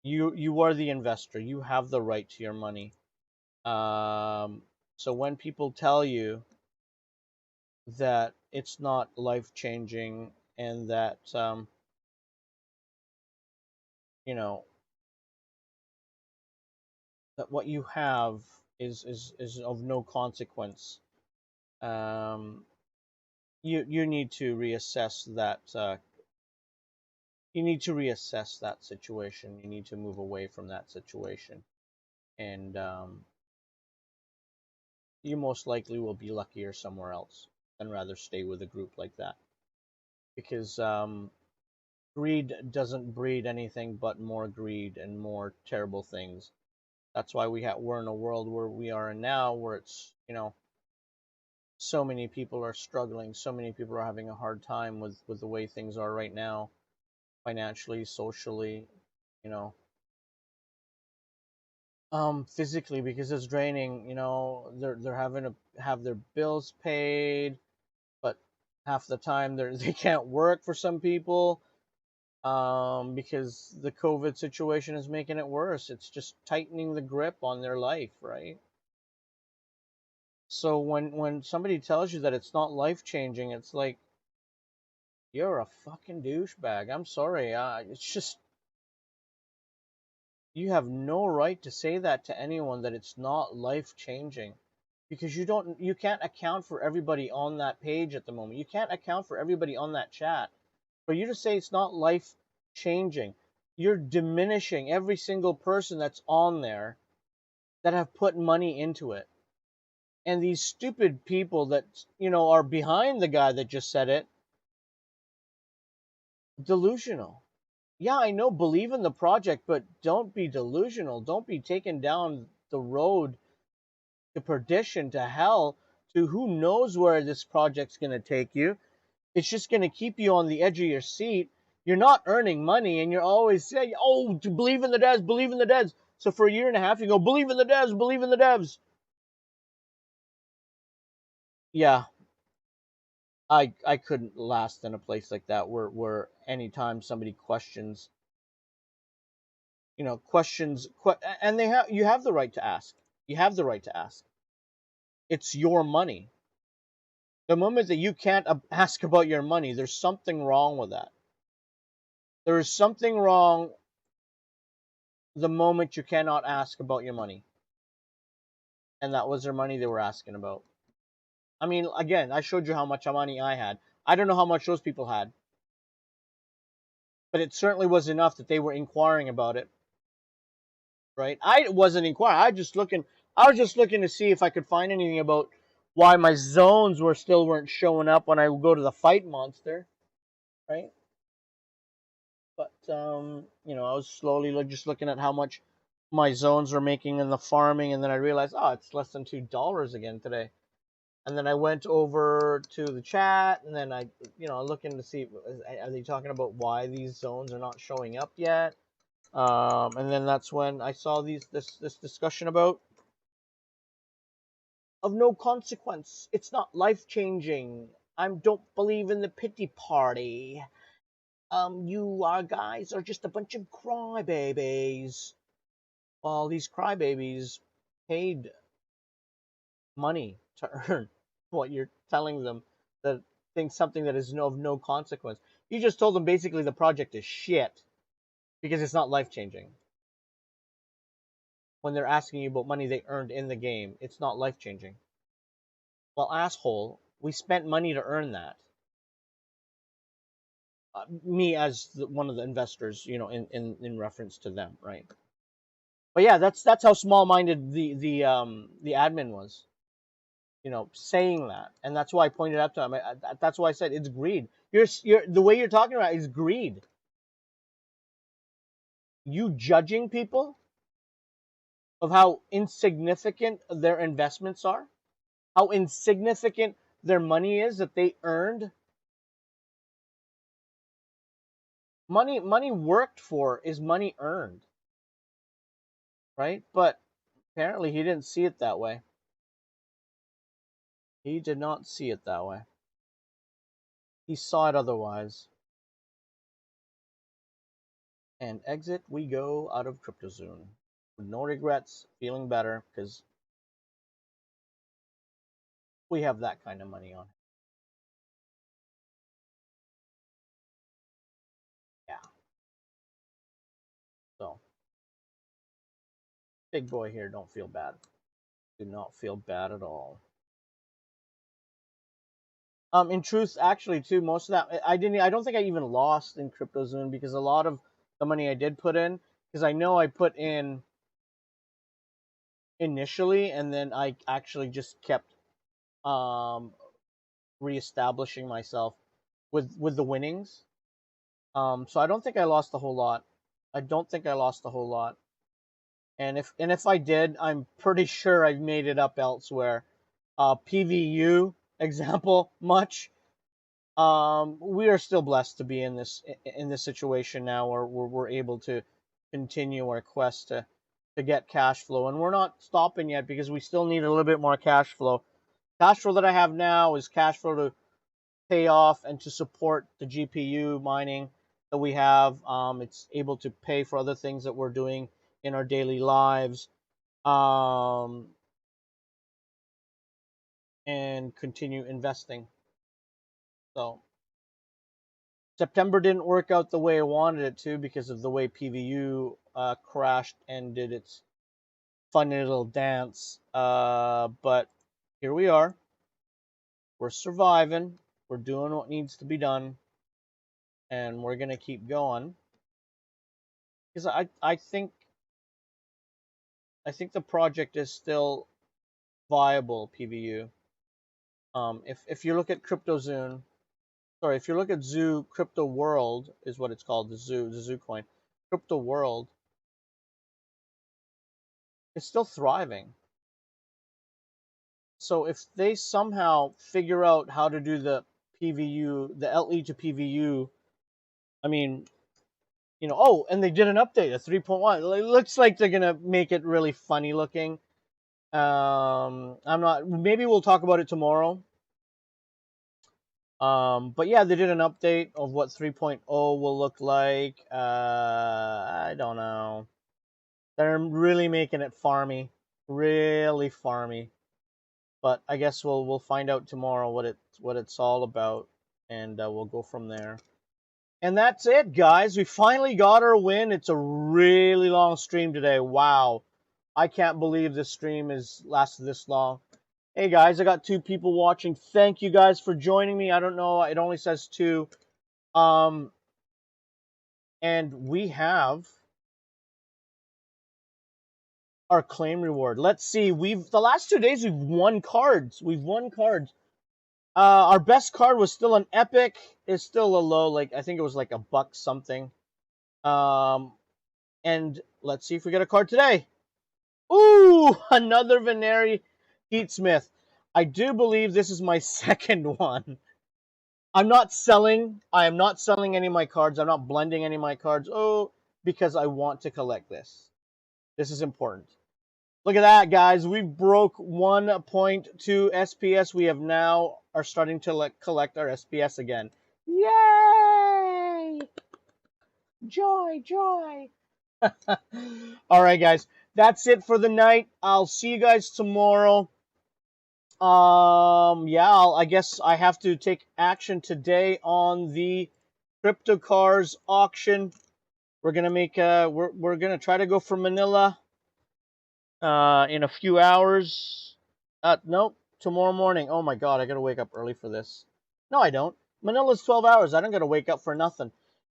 you are the investor. You have the right to your money. Um, so when people tell you that it's not life changing and that you know that what you have is of no consequence, um, you need to reassess that. You need to reassess that situation. You need to move away from that situation, and you most likely will be luckier somewhere else than rather stay with a group like that, because greed doesn't breed anything but more greed and more terrible things. That's why we're in a world where we are in now, where it's so many people are struggling, so many people are having a hard time with the way things are right now, financially, socially, you know, physically, because it's draining. They're having to have their bills paid, but half the time they can't work for some people, because the COVID situation is making it worse. It's just tightening the grip on their life, right? So when somebody tells you that it's not life changing, it's like you're a fucking douchebag. I'm sorry. It's just you have no right to say that to anyone, that it's not life changing, because you can't account for everybody on that page at the moment. You can't account for everybody on that chat. For you to say it's not life changing, you're diminishing every single person that's on there that have put money into it. And these stupid people that are behind the guy that just said it, delusional. Yeah, I know, believe in the project, but don't be delusional. Don't be taken down the road to perdition, to hell, to who knows where this project's going to take you. It's just going to keep you on the edge of your seat. You're not earning money, and you're always saying, oh, to believe in the devs, believe in the devs. So for a year and a half, you go, believe in the devs, believe in the devs. Yeah, I couldn't last in a place like that where anytime somebody questions, and you have the right to ask. You have the right to ask. It's your money. The moment that you can't ask about your money, there's something wrong with that. There is something wrong the moment you cannot ask about your money. And that was their money they were asking about. I mean, again, I showed you how much money I had. I don't know how much those people had, but it certainly was enough that they were inquiring about it, right? I wasn't inquiring. I was just looking to see if I could find anything about why my zones weren't showing up when I would go to the fight monster, right? But I was slowly just looking at how much my zones were making in the farming, and then I realized, oh, it's less than $2 again today. And then I went over to the chat, and then I, looking to see, are they talking about why these zones are not showing up yet? And then that's when I saw this discussion about of no consequence. It's not life changing. I don't believe in the pity party. you guys are just a bunch of crybabies. Well, these crybabies paid money to earn what you're telling them, that think something that is of no consequence. You just told them basically the project is shit because it's not life changing. When they're asking you about money they earned in the game, it's not life changing. Well, asshole, we spent money to earn that. Me as one of the investors, you know, in reference to them, right? But yeah, that's how small-minded the admin was, you know, saying that, and that's why I pointed out to him. That's why I said it's greed. You're the way you're talking about it is greed. You judging people of how insignificant their investments are, how insignificant their money is that they earned. Money worked for is money earned, right? But apparently he didn't see it that way. He did not see it that way. He saw it otherwise. And exit we go out of CryptoZone. With no regrets, feeling better, because we have that kind of money on it. Yeah. So, big boy here, don't feel bad. Do not feel bad at all. In truth, actually, too, most of that I don't think I even lost in CryptoZone, because a lot of the money I did put in, because I know I put in initially, and then I actually just kept reestablishing myself with the winnings. So I don't think I lost a whole lot. I don't think I lost a whole lot. And if I did, I'm pretty sure I've made it up elsewhere. PVU example much. We are still blessed to be in this situation now, where we're able to continue our quest to get cash flow, and we're not stopping yet, because we still need a little bit more cash flow. Cash flow that I have now is cash flow to pay off and to support the GPU mining that we have. It's able to pay for other things that we're doing in our daily lives, and continue investing. So September didn't work out the way I wanted it to, because of the way PVU crashed and did its funny little dance. But here we are. We're surviving. We're doing what needs to be done. And we're going to keep going. Because I think the project is still viable, PVU. If you look at CryptoZone, sorry, if you look at Zoo, Crypto World is what it's called, the Zoo coin. Crypto World is still thriving. So if they somehow figure out how to do the PVU, the LE to PVU, I mean, you know, oh, and they did an update, a 3.1. It looks like they're gonna make it really funny looking. I'm not. Maybe we'll talk about it tomorrow. But yeah, they did an update of what 3.0 will look like. I don't know. They're really making it farmy, really farmy. But I guess we'll find out tomorrow what it's all about, and we'll go from there. And that's it, guys. We finally got our win. It's a really long stream today. Wow, I can't believe this stream has lasted this long. Hey guys, I got 2 people watching. Thank you guys for joining me. I don't know, it only says 2. And we have our claim reward. Let's see. The last 2 days we've won cards. Our best card was still an epic. It's still a low, like I think it was like $1 something. And let's see if we get a card today. Ooh, another Veneri Heatsmith. I do believe this is my second one. I am not selling any of my cards. I'm not blending any of my cards. Oh, because I want to collect this. This is important. Look at that, guys. We broke 1.2 SPS. We have now are starting to collect our SPS again. Yay! Joy, joy. All right, guys. That's it for the night. I'll see you guys tomorrow. Yeah, I guess I have to take action today on the crypto cars auction. We're gonna make we're gonna try to go for Manila in a few hours. Nope, tomorrow morning. Oh my God, I gotta wake up early for this. No, I don't. Manila's 12 hours. I don't gotta wake up for nothing.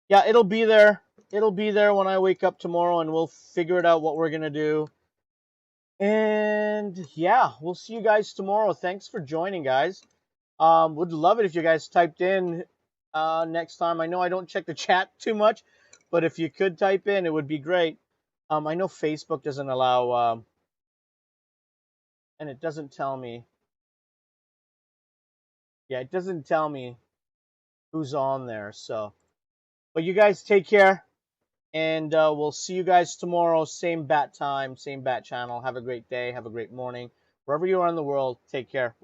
Yeah, it'll be there. It'll be there when I wake up tomorrow, and we'll figure it out what we're gonna do. And yeah, we'll see you guys tomorrow. Thanks for joining, guys. Would love it if you guys typed in next time. I know I don't check the chat too much, but if you could type in, it would be great. I know Facebook doesn't allow, and it doesn't tell me. Yeah, it doesn't tell me who's on there. So, but you guys take care, and we'll see you guys tomorrow. Same bat time, same bat channel. Have a great day. Have a great morning. Wherever you are in the world, take care.